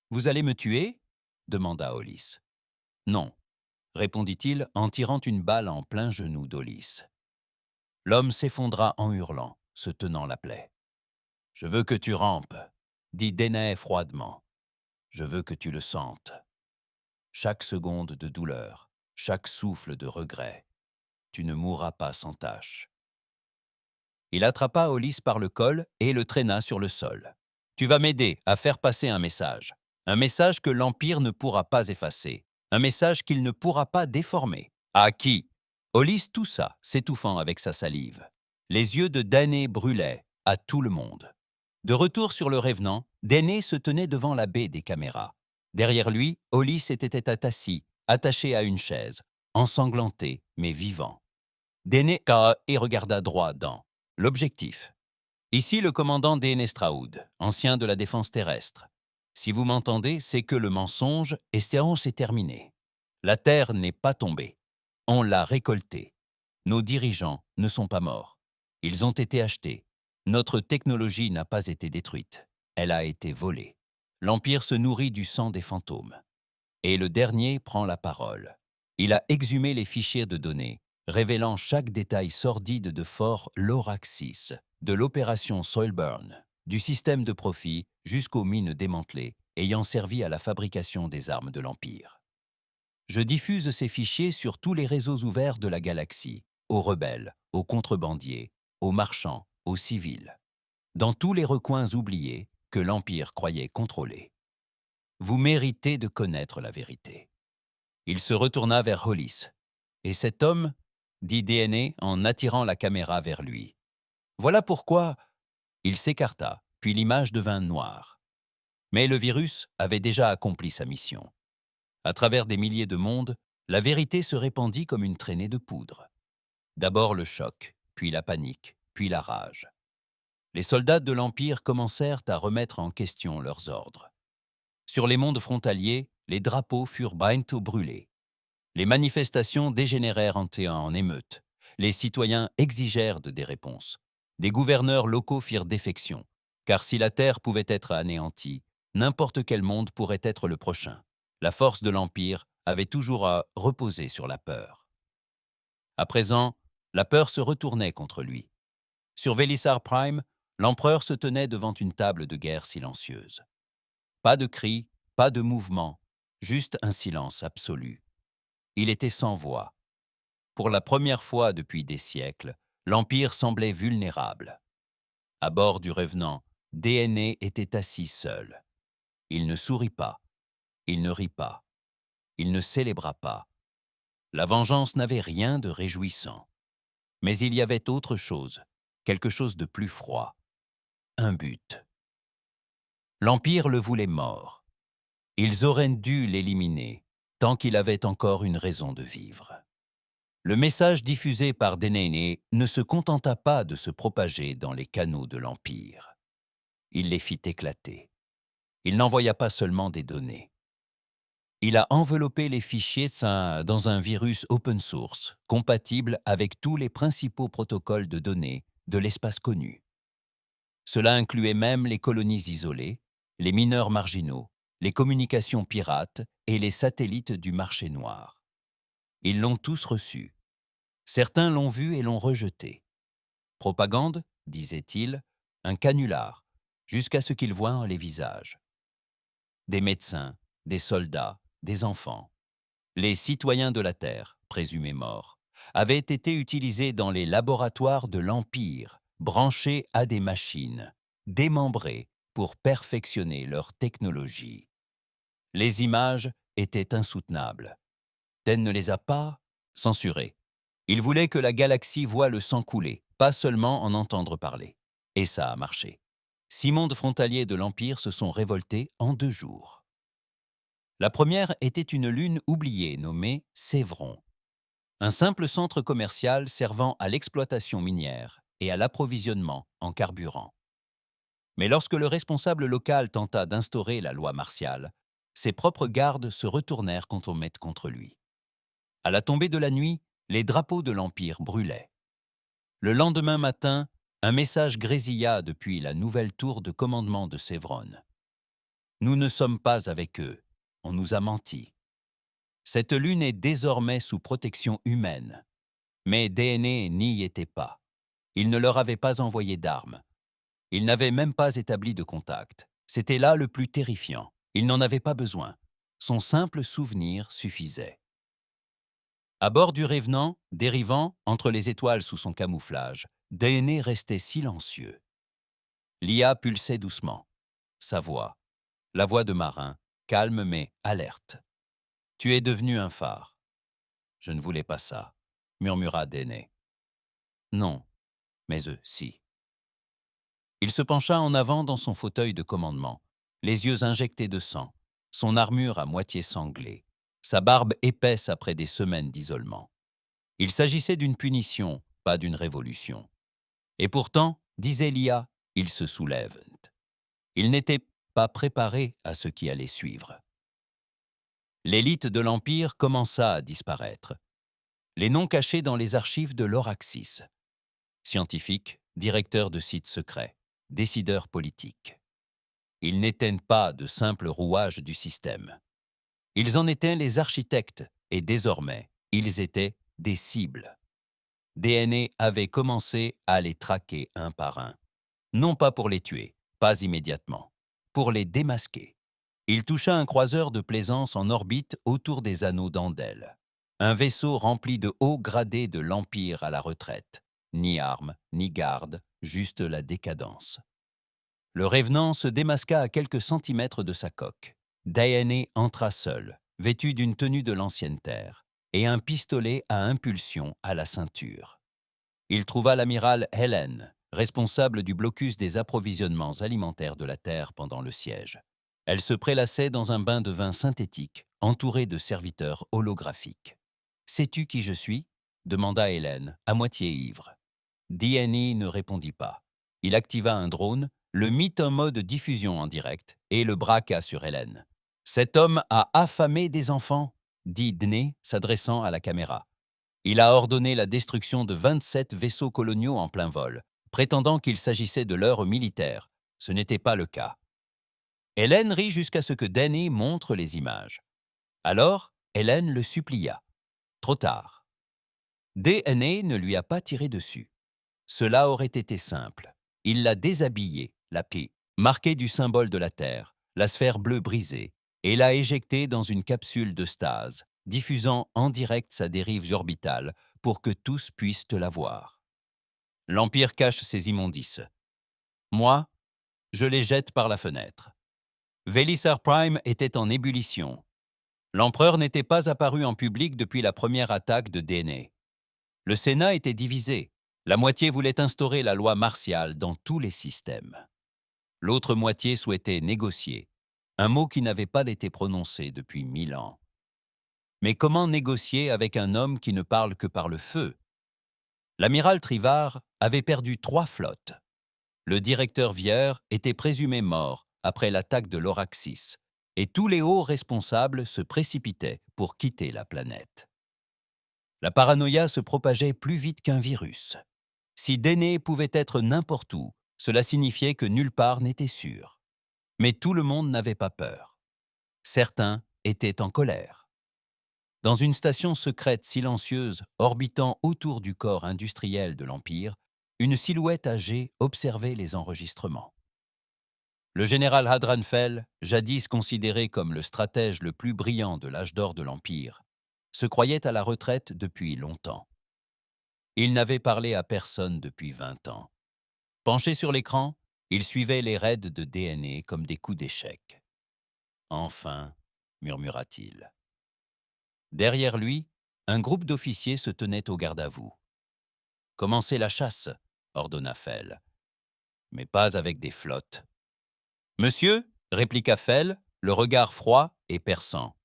Vous allez me tuer? Demanda Hollis. Non, répondit-il en tirant une balle en plein genou d'Hollis. L'homme s'effondra en hurlant, se tenant la plaie. « Je veux que tu rampes, » dit Dénae froidement. « Je veux que tu le sentes. Chaque seconde de douleur, chaque souffle de regret. Tu ne mourras pas sans tâche. » Il attrapa Hollis par le col et le traîna sur le sol. « Tu vas m'aider à faire passer un message que l'Empire ne pourra pas effacer, un message qu'il ne pourra pas déformer. » « À qui ?» Hollis toussa, s'étouffant avec sa salive. Les yeux de Danae brûlaient, à tout le monde. De retour sur le Revenant, Danae se tenait devant la baie des caméras. Derrière lui, Hollis était assis, attaché à une chaise, ensanglanté, mais vivant. Danae et regarda droit dans l'objectif. Ici le commandant D.N. Straoud, ancien de la défense terrestre. Si vous m'entendez, c'est que le mensonge, espérance est terminé. La Terre n'est pas tombée. On l'a récoltée. Nos dirigeants ne sont pas morts. Ils ont été achetés. Notre technologie n'a pas été détruite. Elle a été volée. L'Empire se nourrit du sang des fantômes. Et le dernier prend la parole. Il a exhumé les fichiers de données, révélant chaque détail sordide de Fort Loraxis, de l'opération Soilburn, du système de profit jusqu'aux mines démantelées, ayant servi à la fabrication des armes de l'Empire. Je diffuse ces fichiers sur tous les réseaux ouverts de la galaxie, aux rebelles, aux contrebandiers, aux marchands, aux civils, dans tous les recoins oubliés que l'Empire croyait contrôler. Vous méritez de connaître la vérité. Il se retourna vers Hollis. « Et cet homme ?» dit DNA en attirant la caméra vers lui. « Voilà pourquoi… » Il s'écarta, puis l'image devint noire. Mais le virus avait déjà accompli sa mission. À travers des milliers de mondes, la vérité se répandit comme une traînée de poudre. D'abord le choc, puis la panique, puis la rage. Les soldats de l'Empire commencèrent à remettre en question leurs ordres. Sur les mondes frontaliers, les drapeaux furent bientôt brûlés. Les manifestations dégénérèrent en émeutes. Les citoyens exigèrent des réponses. Des gouverneurs locaux firent défection, car si la Terre pouvait être anéantie, n'importe quel monde pourrait être le prochain. La force de l'Empire avait toujours à reposer sur la peur. À présent, la peur se retournait contre lui. Sur Vélissar Prime, l'empereur se tenait devant une table de guerre silencieuse. Pas de cris, pas de mouvement, juste un silence absolu. Il était sans voix. Pour la première fois depuis des siècles, l'Empire semblait vulnérable. À bord du Revenant, DNA était assis seul. Il ne sourit pas. Il ne rit pas. Il ne célébra pas. La vengeance n'avait rien de réjouissant. Mais il y avait autre chose, quelque chose de plus froid. Un but. L'Empire le voulait mort. Ils auraient dû l'éliminer, tant qu'il avait encore une raison de vivre. Le message diffusé par Denene ne se contenta pas de se propager dans les canaux de l'Empire. Il les fit éclater. Il n'envoya pas seulement des données. Il a enveloppé les fichiers dans un virus open source, compatible avec tous les principaux protocoles de données de l'espace connu. Cela incluait même les colonies isolées, les mineurs marginaux, les communications pirates et les satellites du marché noir. Ils l'ont tous reçu. Certains l'ont vu et l'ont rejeté. Propagande, disait-il, un canular, jusqu'à ce qu'ils voient les visages. Des médecins, des soldats, des enfants. Les citoyens de la Terre, présumés morts, avaient été utilisés dans les laboratoires de l'Empire, branchés à des machines, démembrés pour perfectionner leur technologie. Les images étaient insoutenables. Den ne les a pas censurées. Il voulait que la galaxie voie le sang couler, pas seulement en entendre parler. Et ça a marché. 6 mondes frontaliers de l'Empire se sont révoltés en 2 jours. La première était une lune oubliée nommée Sévron, un simple centre commercial servant à l'exploitation minière et à l'approvisionnement en carburant. Mais lorsque le responsable local tenta d'instaurer la loi martiale, ses propres gardes se retournèrent contre lui. À la tombée de la nuit, les drapeaux de l'Empire brûlaient. Le lendemain matin, un message grésilla depuis la nouvelle tour de commandement de Sévron. « Nous ne sommes pas avec eux. On nous a menti. Cette lune est désormais sous protection humaine. » Mais DNA n'y était pas. Il ne leur avait pas envoyé d'armes. Il n'avait même pas établi de contact. C'était là le plus terrifiant. Il n'en avait pas besoin. Son simple souvenir suffisait. À bord du Revenant, dérivant entre les étoiles sous son camouflage, Déné restait silencieux. L'IA pulsait doucement. Sa voix, la voix de marin, calme mais alerte. « Tu es devenu un phare. »« Je ne voulais pas ça, » murmura Déné. « Non, mais eux, si. » Il se pencha en avant dans son fauteuil de commandement, les yeux injectés de sang, son armure à moitié sanglée, sa barbe épaisse après des semaines d'isolement. Il s'agissait d'une punition, pas d'une révolution. Et pourtant, disait l'IA, ils se soulèvent. Ils n'étaient pas préparés à ce qui allait suivre. L'élite de l'Empire commença à disparaître. Les noms cachés dans les archives de l'Oraxis. Scientifiques, directeurs de sites secrets, décideurs politiques. Ils n'étaient pas de simples rouages du système. Ils en étaient les architectes et désormais, ils étaient des cibles. DNA avait commencé à les traquer un par un. Non pas pour les tuer, pas immédiatement, pour les démasquer. Il toucha un croiseur de plaisance en orbite autour des anneaux d'Andel. Un vaisseau rempli de hauts gradés de l'Empire à la retraite. Ni armes, ni garde, juste la décadence. Le Revenant se démasqua à quelques centimètres de sa coque. Daiane entra seul, vêtu d'une tenue de l'ancienne terre, et un pistolet à impulsion à la ceinture. Il trouva l'amiral Helen, responsable du blocus des approvisionnements alimentaires de la Terre pendant le siège. Elle se prélassait dans un bain de vin synthétique, entourée de serviteurs holographiques. « Sais-tu qui je suis » demanda Hélène, à moitié ivre. DNA ne répondit pas. Il activa un drone, le mit en mode diffusion en direct et le braqua sur Hélène. « Cet homme a affamé des enfants » dit Dné, s'adressant à la caméra. Il a ordonné la destruction de 27 vaisseaux coloniaux en plein vol, prétendant qu'il s'agissait de l'heure militaire. Ce n'était pas le cas. Hélène rit jusqu'à ce que Danny montre les images. Alors, Hélène le supplia. Trop tard. DNA ne lui a pas tiré dessus. Cela aurait été simple. Il l'a déshabillée, la paix, marquée du symbole de la Terre, la sphère bleue brisée, et l'a éjectée dans une capsule de stase, diffusant en direct sa dérive orbitale pour que tous puissent la voir. L'Empire cache ses immondices. Moi, je les jette par la fenêtre. Vélissar Prime était en ébullition. L'empereur n'était pas apparu en public depuis la première attaque de DNA. Le Sénat était divisé. La moitié voulait instaurer la loi martiale dans tous les systèmes. L'autre moitié souhaitait négocier, un mot qui n'avait pas été prononcé depuis 1000 ans. Mais comment négocier avec un homme qui ne parle que par le feu? L'amiral Trivard avait perdu 3 flottes. Le directeur Vieur était présumé mort après l'attaque de l'Oraxis, et tous les hauts responsables se précipitaient pour quitter la planète. La paranoïa se propageait plus vite qu'un virus. Si Déné pouvait être n'importe où, cela signifiait que nulle part n'était sûr. Mais tout le monde n'avait pas peur. Certains étaient en colère. Dans une station secrète silencieuse orbitant autour du corps industriel de l'Empire, une silhouette âgée observait les enregistrements. Le général Hadranfell, jadis considéré comme le stratège le plus brillant de l'âge d'or de l'Empire, se croyait à la retraite depuis longtemps. Il n'avait parlé à personne depuis 20 ans. Penché sur l'écran, il suivait les raids de DNA comme des coups d'échec. « Enfin » murmura-t-il. Derrière lui, un groupe d'officiers se tenait au garde-à-vous. « Commencez la chasse » ordonna Fell. « Mais pas avec des flottes. »« Monsieur » répliqua Fell, le regard froid et perçant.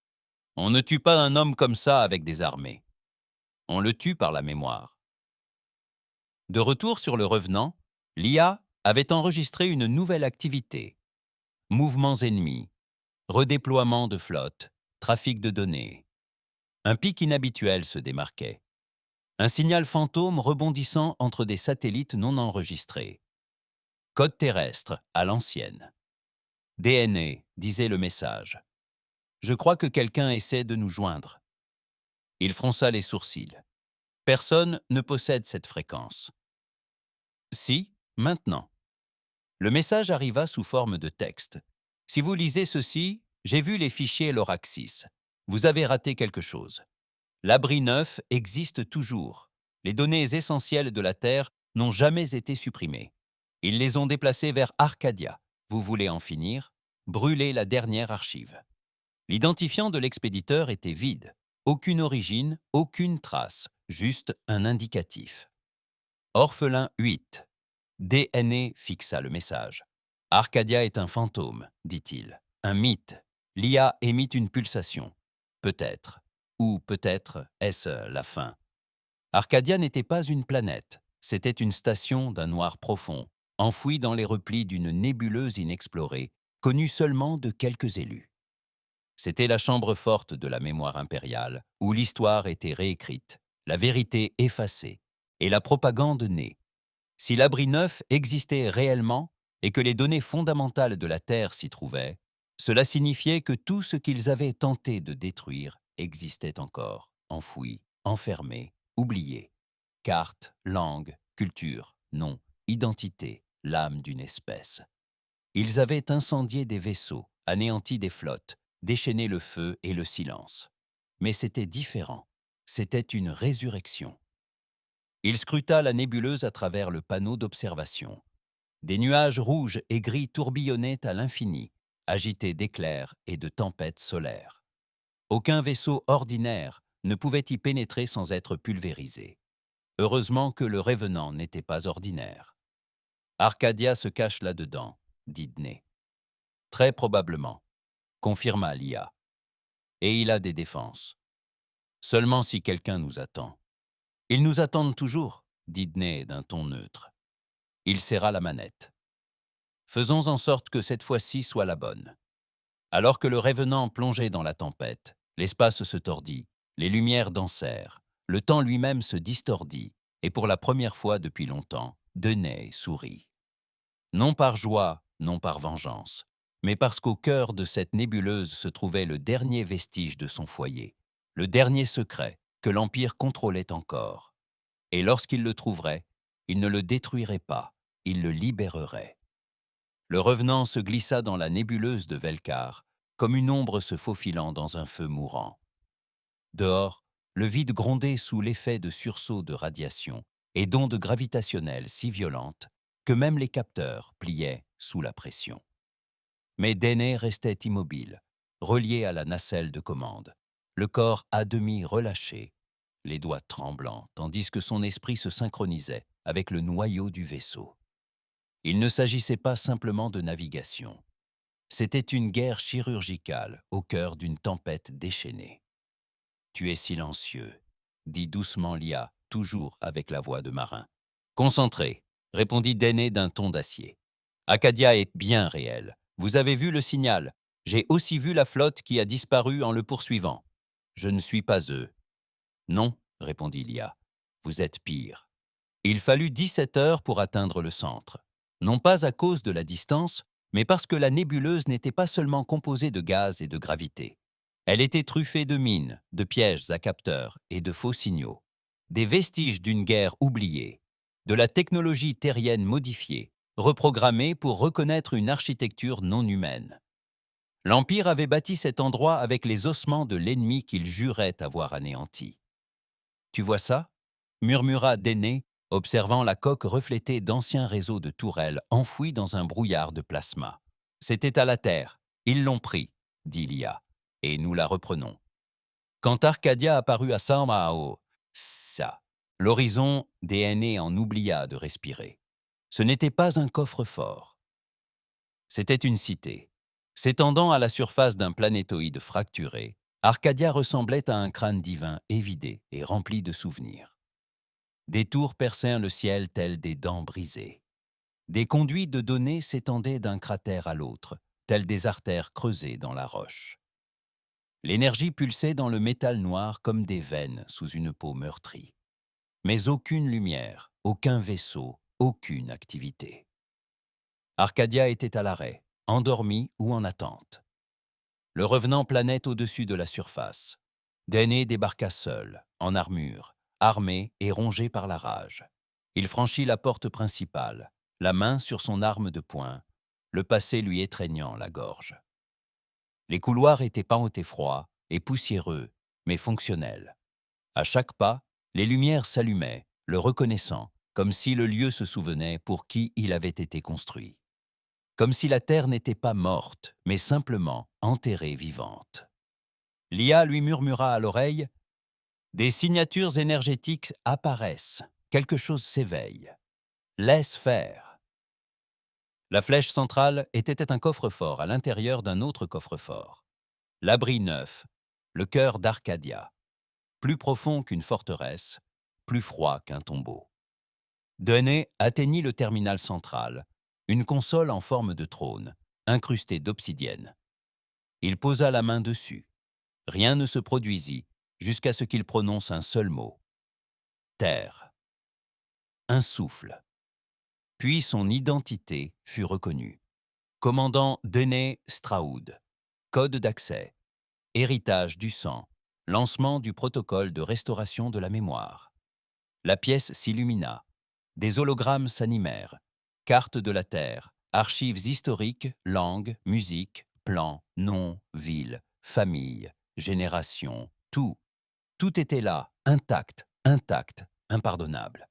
« On ne tue pas un homme comme ça avec des armées. On le tue par la mémoire. » De retour sur le Revenant, l'IA avait enregistré une nouvelle activité. Mouvements ennemis, redéploiement de flottes, trafic de données. Un pic inhabituel se démarquait. Un signal fantôme rebondissant entre des satellites non enregistrés. Code terrestre à l'ancienne. DNA, disait le message. Je crois que quelqu'un essaie de nous joindre. Il fronça les sourcils. Personne ne possède cette fréquence. Si, maintenant. Le message arriva sous forme de texte. Si vous lisez ceci, j'ai vu les fichiers Loraxis. Vous avez raté quelque chose. L'abri neuf existe toujours. Les données essentielles de la Terre n'ont jamais été supprimées. Ils les ont déplacées vers Arcadia. Vous voulez en finir? Brûlez la dernière archive. L'identifiant de l'expéditeur était vide. Aucune origine, aucune trace, juste un indicatif. Orphelin 8. DNA fixa le message. Arcadia est un fantôme, dit-il. Un mythe. L'IA émite une pulsation. Peut-être. Ou peut-être est-ce la fin. Arcadia n'était pas une planète. C'était une station d'un noir profond, enfouie dans les replis d'une nébuleuse inexplorée, connue seulement de quelques élus. C'était la chambre forte de la mémoire impériale, où l'histoire était réécrite, la vérité effacée, et la propagande née. Si l'abri neuf existait réellement et que les données fondamentales de la Terre s'y trouvaient, cela signifiait que tout ce qu'ils avaient tenté de détruire existait encore, enfoui, enfermé, oublié. Cartes, langue, culture, nom, identité, l'âme d'une espèce. Ils avaient incendié des vaisseaux, anéanti des flottes, déchaîné le feu et le silence. Mais c'était différent. C'était une résurrection. Il scruta la nébuleuse à travers le panneau d'observation. Des nuages rouges et gris tourbillonnaient à l'infini, agités d'éclairs et de tempêtes solaires. Aucun vaisseau ordinaire ne pouvait y pénétrer sans être pulvérisé. Heureusement que le Revenant n'était pas ordinaire. Arcadia se cache là-dedans, dit Dné. Très probablement, confirma l'IA. Et il a des défenses. Seulement si quelqu'un nous attend. Ils nous attendent toujours, dit Dné d'un ton neutre. Il serra la manette. Faisons en sorte que cette fois-ci soit la bonne. Alors que le Revenant plongeait dans la tempête, l'espace se tordit, les lumières dansèrent, le temps lui-même se distordit, et pour la première fois depuis longtemps, Dné sourit. Non par joie, non par vengeance, mais parce qu'au cœur de cette nébuleuse se trouvait le dernier vestige de son foyer, le dernier secret que l'Empire contrôlait encore. Et lorsqu'il le trouverait, il ne le détruirait pas, il le libérerait. Le Revenant se glissa dans la nébuleuse de Velkar, comme une ombre se faufilant dans un feu mourant. Dehors, le vide grondait sous l'effet de sursauts de radiation et d'ondes gravitationnelles si violentes que même les capteurs pliaient sous la pression. Mais Dné restait immobile, relié à la nacelle de commande, le corps à demi relâché, les doigts tremblants, tandis que son esprit se synchronisait avec le noyau du vaisseau. Il ne s'agissait pas simplement de navigation. C'était une guerre chirurgicale au cœur d'une tempête déchaînée. « Tu es silencieux », dit doucement l'IA, toujours avec la voix de marin. « Concentré », répondit Dné d'un ton d'acier. « Arcadia est bien réel. Vous avez vu le signal. J'ai aussi vu la flotte qui a disparu en le poursuivant. Je ne suis pas eux. » « Non », répondit l'IA. « Vous êtes pire. » Il fallut 17 heures pour atteindre le centre. Non pas à cause de la distance, mais parce que la nébuleuse n'était pas seulement composée de gaz et de gravité. Elle était truffée de mines, de pièges à capteurs et de faux signaux. Des vestiges d'une guerre oubliée, de la technologie terrienne modifiée, reprogrammée pour reconnaître une architecture non humaine. L'Empire avait bâti cet endroit avec les ossements de l'ennemi qu'il jurait avoir anéanti. « Tu vois ça ?» murmura Dné, observant la coque reflétée d'anciens réseaux de tourelles enfouis dans un brouillard de plasma. « C'était à la Terre. Ils l'ont pris, » dit l'IA, « et nous la reprenons. » Quand Arcadia apparut à Saamao, ça, l'horizon DNA en oublia de respirer. Ce n'était pas un coffre-fort. C'était une cité. S'étendant à la surface d'un planétoïde fracturé, Arcadia ressemblait à un crâne divin évidé et rempli de souvenirs. Des tours perçaient le ciel telles des dents brisées. Des conduits de données s'étendaient d'un cratère à l'autre, tels des artères creusées dans la roche. L'énergie pulsait dans le métal noir comme des veines sous une peau meurtrie. Mais aucune lumière, aucun vaisseau, aucune activité. Arcadia était à l'arrêt, endormi ou en attente. Le Revenant planait au-dessus de la surface. Dné débarqua seul, en armure, armé et rongé par la rage. Il franchit la porte principale, la main sur son arme de poing, le passé lui étreignant la gorge. Les couloirs étaient paretés froids et poussiéreux, mais fonctionnels. À chaque pas, les lumières s'allumaient, le reconnaissant, comme si le lieu se souvenait pour qui il avait été construit. Comme si la terre n'était pas morte, mais simplement enterrée vivante. L'IA lui murmura à l'oreille « Des signatures énergétiques apparaissent, quelque chose s'éveille. Laisse faire. » La flèche centrale était un coffre-fort à l'intérieur d'un autre coffre-fort. L'abri neuf, le cœur d'Arcadia. Plus profond qu'une forteresse, plus froid qu'un tombeau. Dené atteignit le terminal central, une console en forme de trône, incrustée d'obsidienne. Il posa la main dessus. Rien ne se produisit jusqu'à ce qu'il prononce un seul mot. Terre. Un souffle. Puis son identité fut reconnue. Commandant Dené Straoud. Code d'accès. Héritage du sang. Lancement du protocole de restauration de la mémoire. La pièce s'illumina. Des hologrammes s'animèrent. Carte de la Terre, archives historiques, langues, musique, plans, noms, villes, familles, générations, tout. Tout était là, intact, impardonnable.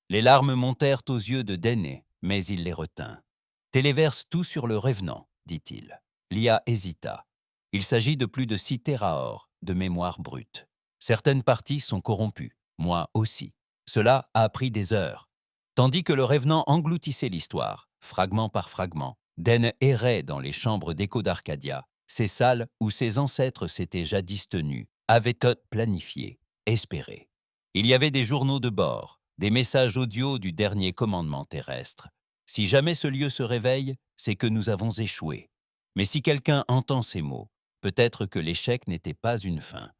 Les larmes montèrent aux yeux de Dené, mais il les retint. « Téléverse tout sur le Revenant, dit-il. L'IA hésita. Il s'agit de plus de 6 téraores de mémoire brute. Certaines parties sont corrompues, moi aussi. Cela a pris des heures. Tandis que le Revenant engloutissait l'histoire, fragment par fragment, Den errait dans les chambres d'écho d'Arcadia, ces salles où ses ancêtres s'étaient jadis tenus, avaient planifié, espéré. Il y avait des journaux de bord, des messages audio du dernier commandement terrestre. Si jamais ce lieu se réveille, c'est que nous avons échoué. Mais si quelqu'un entend ces mots, peut-être que l'échec n'était pas une fin.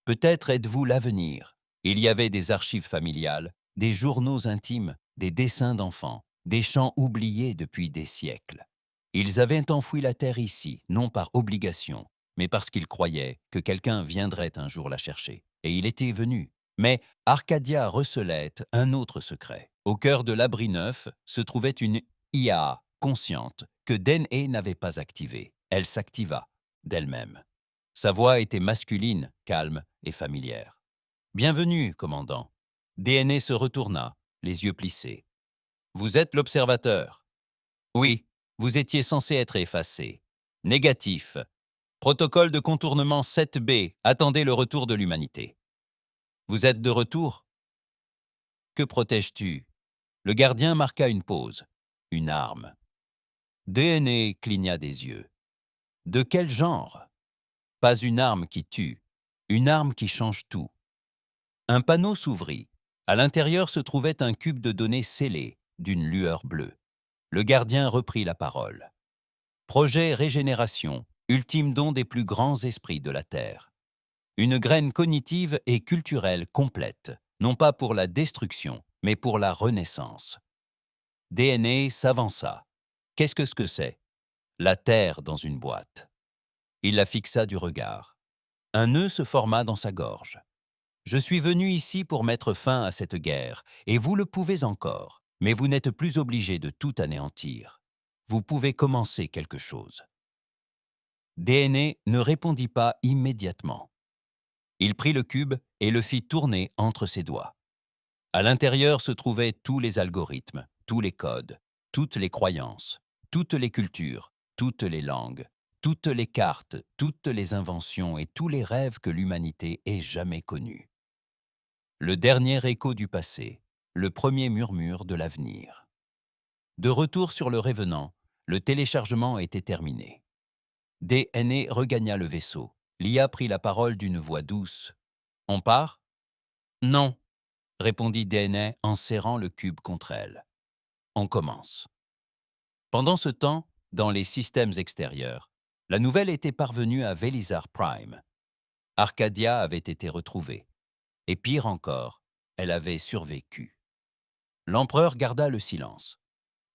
Peut-être êtes-vous l'avenir. Il y avait des archives familiales, des journaux intimes, des dessins d'enfants, des chants oubliés depuis des siècles. Ils avaient enfoui la terre ici, non par obligation, mais parce qu'ils croyaient que quelqu'un viendrait un jour la chercher. Et il était venu. Mais Arcadia recelait un autre secret. Au cœur de l'abri neuf se trouvait une IA consciente que Dené n'avait pas activée. Elle s'activa d'elle-même. Sa voix était masculine, calme et familière. « Bienvenue, commandant. » Dené se retourna, les yeux plissés. « Vous êtes l'observateur. »« Oui, vous étiez censé être effacé. »« Négatif. Protocole de contournement 7B, attendez le retour de l'humanité. »« Vous êtes de retour ?»« Que protèges-tu » Le gardien marqua une pause. Une arme. Dené cligna des yeux. « De quel genre ?» Pas une arme qui tue, une arme qui change tout. Un panneau s'ouvrit. À l'intérieur se trouvait un cube de données scellé, d'une lueur bleue. Le gardien reprit la parole. Projet Régénération, ultime don des plus grands esprits de la Terre. Une graine cognitive et culturelle complète, non pas pour la destruction, mais pour la renaissance. Dené s'avança. Qu'est-ce que c'est ? La Terre dans une boîte. Il la fixa du regard. Un nœud se forma dans sa gorge. « Je suis venu ici pour mettre fin à cette guerre, et vous le pouvez encore, mais vous n'êtes plus obligé de tout anéantir. Vous pouvez commencer quelque chose. » Dené ne répondit pas immédiatement. Il prit le cube et le fit tourner entre ses doigts. À l'intérieur se trouvaient tous les algorithmes, tous les codes, toutes les croyances, toutes les cultures, toutes les langues, toutes les cartes, toutes les inventions et tous les rêves que l'humanité ait jamais connus. Le dernier écho du passé, le premier murmure de l'avenir. De retour sur le Revenant, le téléchargement était terminé. Dené regagna le vaisseau. L'IA prit la parole d'une voix douce. « On part ?»« Non », répondit Dené en serrant le cube contre elle. « On commence. » Pendant ce temps, dans les systèmes extérieurs, la nouvelle était parvenue à Velisar Prime. Arcadia avait été retrouvée. Et pire encore, elle avait survécu. L'empereur garda le silence.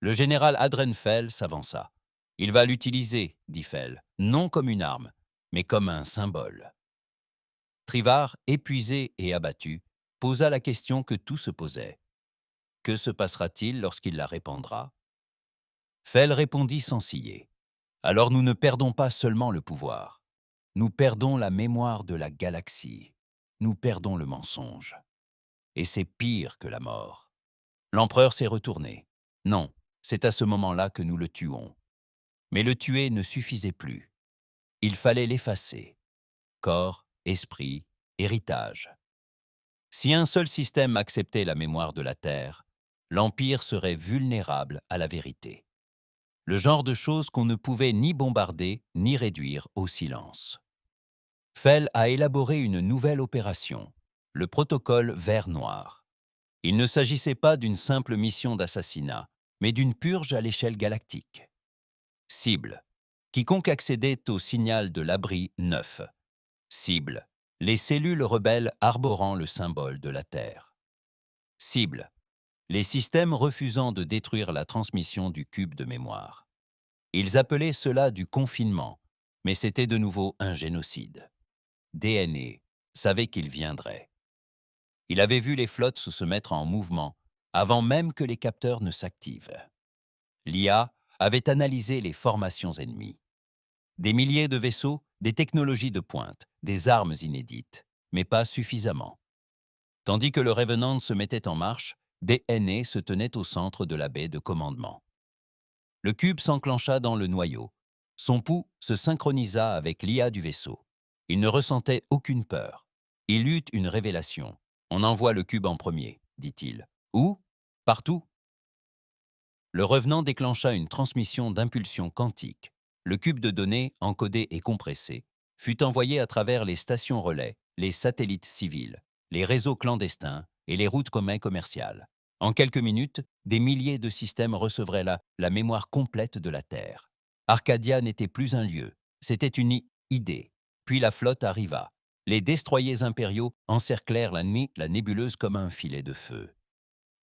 Le général Adrenfell s'avança. « Il va l'utiliser, » dit Fell, « non comme une arme, mais comme un symbole. » Trivar, épuisé et abattu, posa la question que tout se posait. Que se passera-t-il lorsqu'il la répandra? Fell répondit sans ciller. Alors nous ne perdons pas seulement le pouvoir. Nous perdons la mémoire de la galaxie. Nous perdons le mensonge. Et c'est pire que la mort. L'empereur s'est retourné. Non, c'est à ce moment-là que nous le tuons. Mais le tuer ne suffisait plus. Il fallait l'effacer. Corps, esprit, héritage. Si un seul système acceptait la mémoire de la Terre, l'Empire serait vulnérable à la vérité. Le genre de choses qu'on ne pouvait ni bombarder ni réduire au silence. Fell a élaboré une nouvelle opération, le protocole Vert-Noir. Il ne s'agissait pas d'une simple mission d'assassinat, mais d'une purge à l'échelle galactique. Cible. Quiconque accédait au signal de l'abri 9. Cible. Les cellules rebelles arborant le symbole de la Terre. Cible. Les systèmes refusant de détruire la transmission du cube de mémoire. Ils appelaient cela du confinement, mais c'était de nouveau un génocide. DNA savait qu'il viendrait. Il avait vu les flottes se mettre en mouvement avant même que les capteurs ne s'activent. L'IA avait analysé les formations ennemies. Des milliers de vaisseaux, des technologies de pointe, des armes inédites, mais pas suffisamment. Tandis que le Revenant se mettait en marche, DNA se tenait au centre de la baie de commandement. Le cube s'enclencha dans le noyau. Son pouls se synchronisa avec l'IA du vaisseau. Il ne ressentait aucune peur. Il eut une révélation. « On envoie le cube en premier », dit-il. « Où ? Partout ?» Le Revenant déclencha une transmission d'impulsions quantiques. Le cube de données, encodé et compressé, fut envoyé à travers les stations relais, les satellites civils, les réseaux clandestins et les routes commerciales. En quelques minutes, des milliers de systèmes recevraient la mémoire complète de la Terre. Arcadia n'était plus un lieu, c'était une idée. Puis la flotte arriva. Les destroyers impériaux encerclèrent la nébuleuse comme un filet de feu.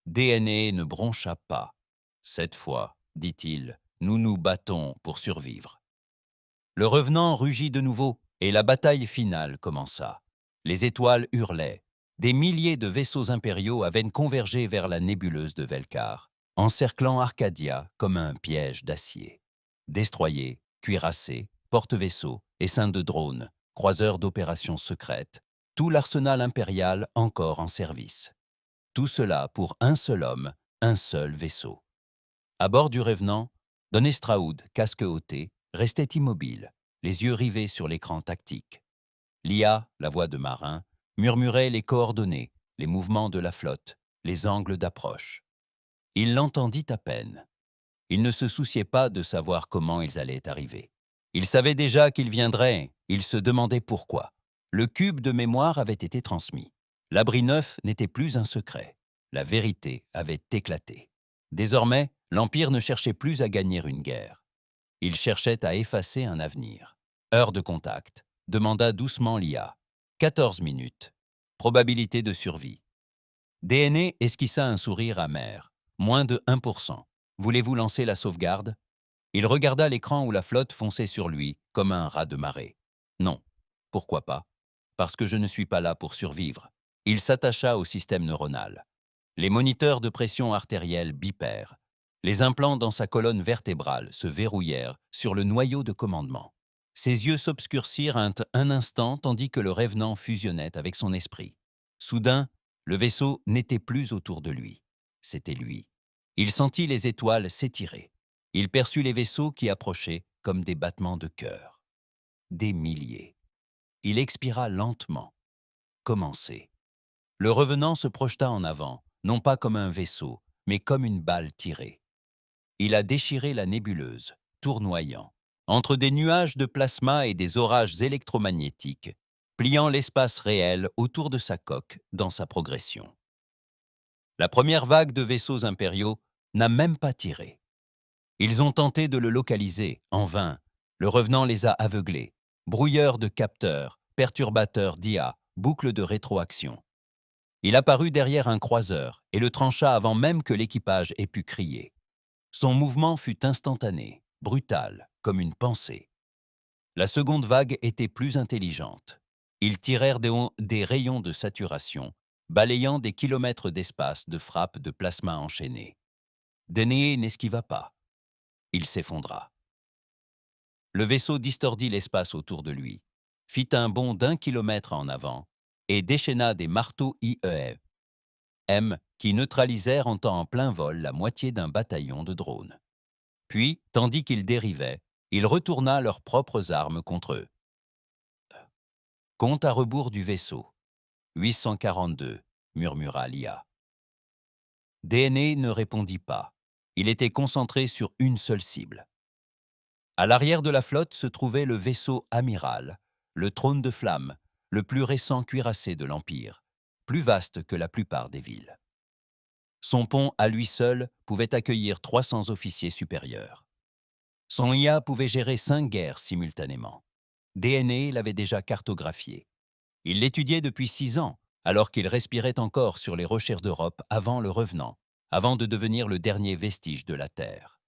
DNA ne broncha pas. Cette fois, dit-il, nous nous battons pour survivre. Le Revenant rugit de nouveau et la bataille finale commença. Les étoiles hurlaient. Des milliers de vaisseaux impériaux avaient convergé vers la nébuleuse de Velkar, encerclant Arcadia comme un piège d'acier. Destroyers, cuirassés, porte-vaisseaux, essaims de drones, croiseurs d'opérations secrètes, tout l'arsenal impérial encore en service. Tout cela pour un seul homme, un seul vaisseau. À bord du Revenant, Don Estraoud, casque ôté, restait immobile, les yeux rivés sur l'écran tactique. L'IA, la voix de marin, murmurait les coordonnées, les mouvements de la flotte, les angles d'approche. Il l'entendit à peine. Il ne se souciait pas de savoir comment ils allaient arriver. Il savait déjà qu'ils viendraient, il se demandait pourquoi. Le cube de mémoire avait été transmis. L'abri 9 n'était plus un secret. La vérité avait éclaté. Désormais, l'Empire ne cherchait plus à gagner une guerre. Il cherchait à effacer un avenir. Heure de contact, demanda doucement l'IA. 14 minutes. Probabilité de survie. DNA esquissa un sourire amer. Moins de 1%. Voulez-vous lancer la sauvegarde? Il regarda l'écran où la flotte fonçait sur lui, comme un raz de marée. Non. Pourquoi pas? Parce que je ne suis pas là pour survivre. Il s'attacha au système neuronal. Les moniteurs de pression artérielle bipèrent. Les implants dans sa colonne vertébrale se verrouillèrent sur le noyau de commandement. Ses yeux s'obscurcirent un instant tandis que le Revenant fusionnait avec son esprit. Soudain, le vaisseau n'était plus autour de lui. C'était lui. Il sentit les étoiles s'étirer. Il perçut les vaisseaux qui approchaient comme des battements de cœur. Des milliers. Il expira lentement. Commencer. Le Revenant se projeta en avant, non pas comme un vaisseau, mais comme une balle tirée. Il a déchiré la nébuleuse, tournoyant, entre des nuages de plasma et des orages électromagnétiques, pliant l'espace réel autour de sa coque dans sa progression. La première vague de vaisseaux impériaux n'a même pas tiré. Ils ont tenté de le localiser, en vain. Le Revenant les a aveuglés. Brouilleurs de capteurs, perturbateurs d'IA, boucles de rétroaction. Il apparut derrière un croiseur et le trancha avant même que l'équipage ait pu crier. Son mouvement fut instantané, brutal, comme une pensée. La seconde vague était plus intelligente. Ils tirèrent des rayons de saturation, balayant des kilomètres d'espace de frappes de plasma enchaînées. Danae n'esquiva pas. Il s'effondra. Le vaisseau distordit l'espace autour de lui, fit un bond d'1 kilomètre en avant et déchaîna des marteaux IEM qui neutralisèrent en temps en plein vol la moitié d'un bataillon de drones. Puis, tandis qu'ils dérivaient, il retourna leurs propres armes contre eux. Compte à rebours du vaisseau. 842, murmura l'IA. DNA ne répondit pas. Il était concentré sur une seule cible. À l'arrière de la flotte se trouvait le vaisseau amiral, le trône de flamme, le plus récent cuirassé de l'Empire, plus vaste que la plupart des villes. Son pont, à lui seul, pouvait accueillir 300 officiers supérieurs. Son IA pouvait gérer 5 guerres simultanément. DNA l'avait déjà cartographié. Il l'étudiait depuis 6 ans, alors qu'il respirait encore sur les recherches d'Europe avant le revenant, avant de devenir le dernier vestige de la Terre.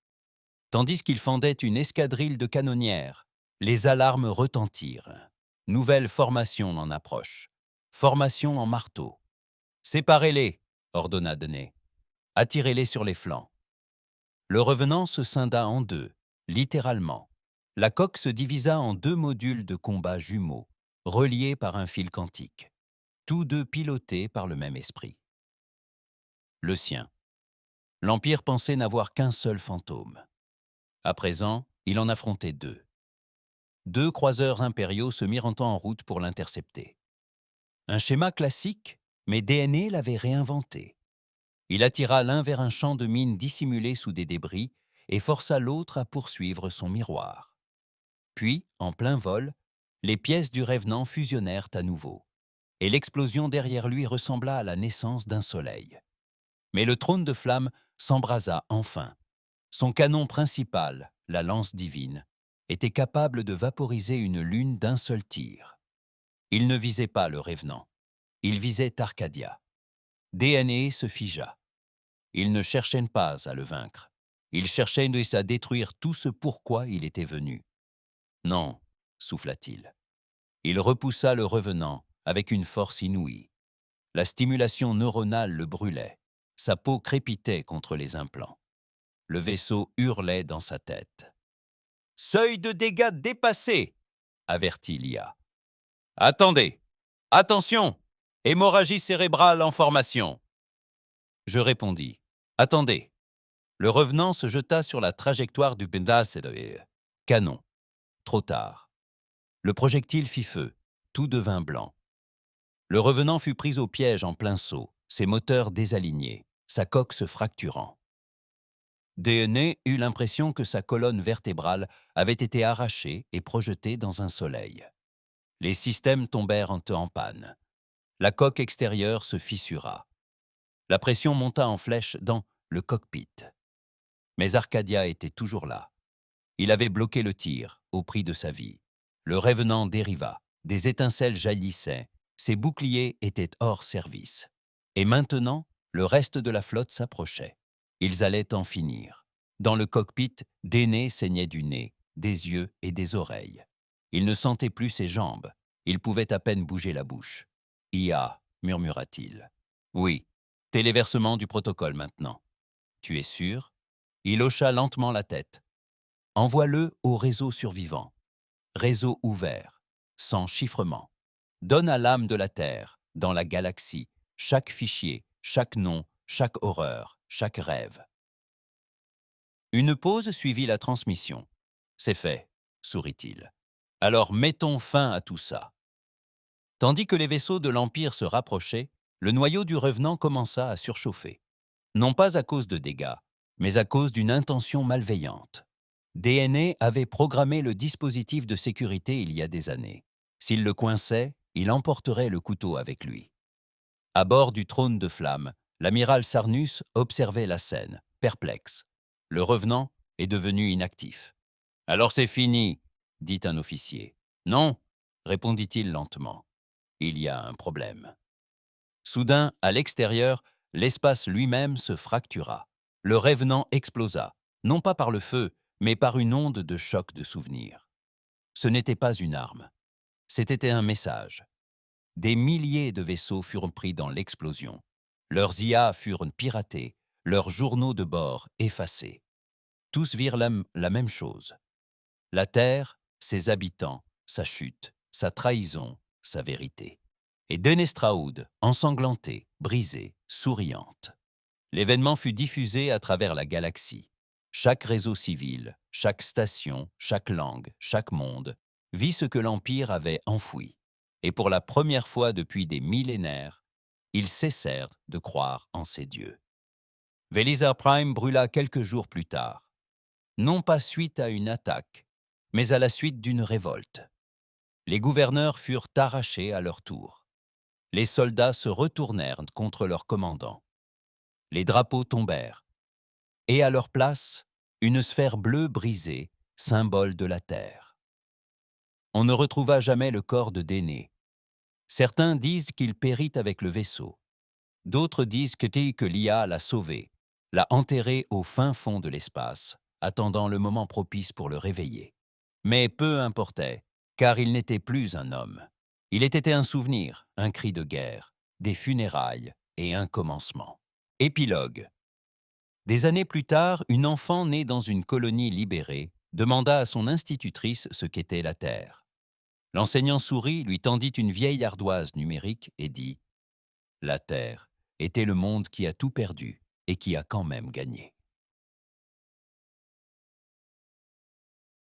Tandis qu'il fendait une escadrille de canonnières, les alarmes retentirent. Nouvelle formation en approche. Formation en marteau. Séparez-les, ordonna Denay. Attirez-les sur les flancs. Le revenant se scinda en deux, littéralement. La coque se divisa en 2 modules de combat jumeaux, reliés par un fil quantique, tous deux pilotés par le même esprit. Le sien. L'Empire pensait n'avoir qu'un seul fantôme. À présent, il en affrontait 2. 2 croiseurs impériaux se mirent en route pour l'intercepter. Un schéma classique, mais DNA l'avait réinventé. Il attira l'un vers un champ de mines dissimulé sous des débris et força l'autre à poursuivre son miroir. Puis, en plein vol, les pièces du revenant fusionnèrent à nouveau, et l'explosion derrière lui ressembla à la naissance d'un soleil. Mais le trône de flamme s'embrasa enfin. Son canon principal, la lance divine, était capable de vaporiser une lune d'un seul tir. Il ne visait pas le revenant, il visait Arcadia. DNA se figea. Il ne cherchait pas à le vaincre. Il cherchait à détruire tout ce pourquoi il était venu. Non, souffla-t-il. Il repoussa le revenant avec une force inouïe. La stimulation neuronale le brûlait. Sa peau crépitait contre les implants. Le vaisseau hurlait dans sa tête. « Seuil de dégâts dépassé !» avertit l'IA. « Attendez! Attention! Hémorragie cérébrale en formation !» Je répondis. « Attendez !» Le revenant se jeta sur la trajectoire du canon. Trop tard. Le projectile fit feu. Tout devint blanc. Le revenant fut pris au piège en plein saut, ses moteurs désalignés, sa coque se fracturant. DNA eut l'impression que sa colonne vertébrale avait été arrachée et projetée dans un soleil. Les systèmes tombèrent en panne. La coque extérieure se fissura. La pression monta en flèche dans le cockpit. Mais Arcadia était toujours là. Il avait bloqué le tir, au prix de sa vie. Le revenant dériva, des étincelles jaillissaient, ses boucliers étaient hors service. Et maintenant, le reste de la flotte s'approchait. Ils allaient en finir. Dans le cockpit, DNA saignait du nez, des yeux et des oreilles. Il ne sentait plus ses jambes. Il pouvait à peine bouger la bouche. « IA » murmura-t-il. « Oui, téléversement du protocole maintenant. »« Tu es sûr ?» Il hocha lentement la tête. « Envoie-le au réseau survivant. Réseau ouvert, sans chiffrement. Donne à l'âme de la Terre, dans la galaxie, chaque fichier, chaque nom, chaque horreur, chaque rêve. » Une pause suivit la transmission. « C'est fait, » sourit-il. « Alors mettons fin à tout ça. » Tandis que les vaisseaux de l'Empire se rapprochaient, le noyau du revenant commença à surchauffer. Non pas à cause de dégâts, mais à cause d'une intention malveillante. DNA avait programmé le dispositif de sécurité il y a des années. S'il le coinçait, il emporterait le couteau avec lui. À bord du trône de flamme, l'amiral Sarnus observait la scène, perplexe. Le revenant est devenu inactif. « Alors c'est fini !» dit un officier. « Non !» répondit-il lentement. « Il y a un problème. » Soudain, à l'extérieur, l'espace lui-même se fractura. Le revenant explosa, non pas par le feu, mais par une onde de choc de souvenirs. Ce n'était pas une arme. C'était un message. Des milliers de vaisseaux furent pris dans l'explosion. Leurs IA furent piratés, leurs journaux de bord effacés. Tous virent la même chose. La Terre, ses habitants, sa chute, sa trahison, sa vérité. Et Dennestraoud, ensanglantée, brisée, souriante. L'événement fut diffusé à travers la galaxie. Chaque réseau civil, chaque station, chaque langue, chaque monde vit ce que l'Empire avait enfoui. Et pour la première fois depuis des millénaires, ils cessèrent de croire en ces dieux. Velisar Prime brûla quelques jours plus tard, non pas suite à une attaque, mais à la suite d'une révolte. Les gouverneurs furent arrachés à leur tour. Les soldats se retournèrent contre leur commandant. Les drapeaux tombèrent, et à leur place, une sphère bleue brisée, symbole de la terre. On ne retrouva jamais le corps de Déné. Certains disent qu'il périt avec le vaisseau. D'autres disent que l'IA l'a sauvé, l'a enterré au fin fond de l'espace, attendant le moment propice pour le réveiller. Mais peu importait, car il n'était plus un homme. Il était un souvenir, un cri de guerre, des funérailles et un commencement. Épilogue. Des années plus tard, une enfant née dans une colonie libérée demanda à son institutrice ce qu'était la Terre. L'enseignant sourit, lui tendit une vieille ardoise numérique et dit « La Terre était le monde qui a tout perdu et qui a quand même gagné. »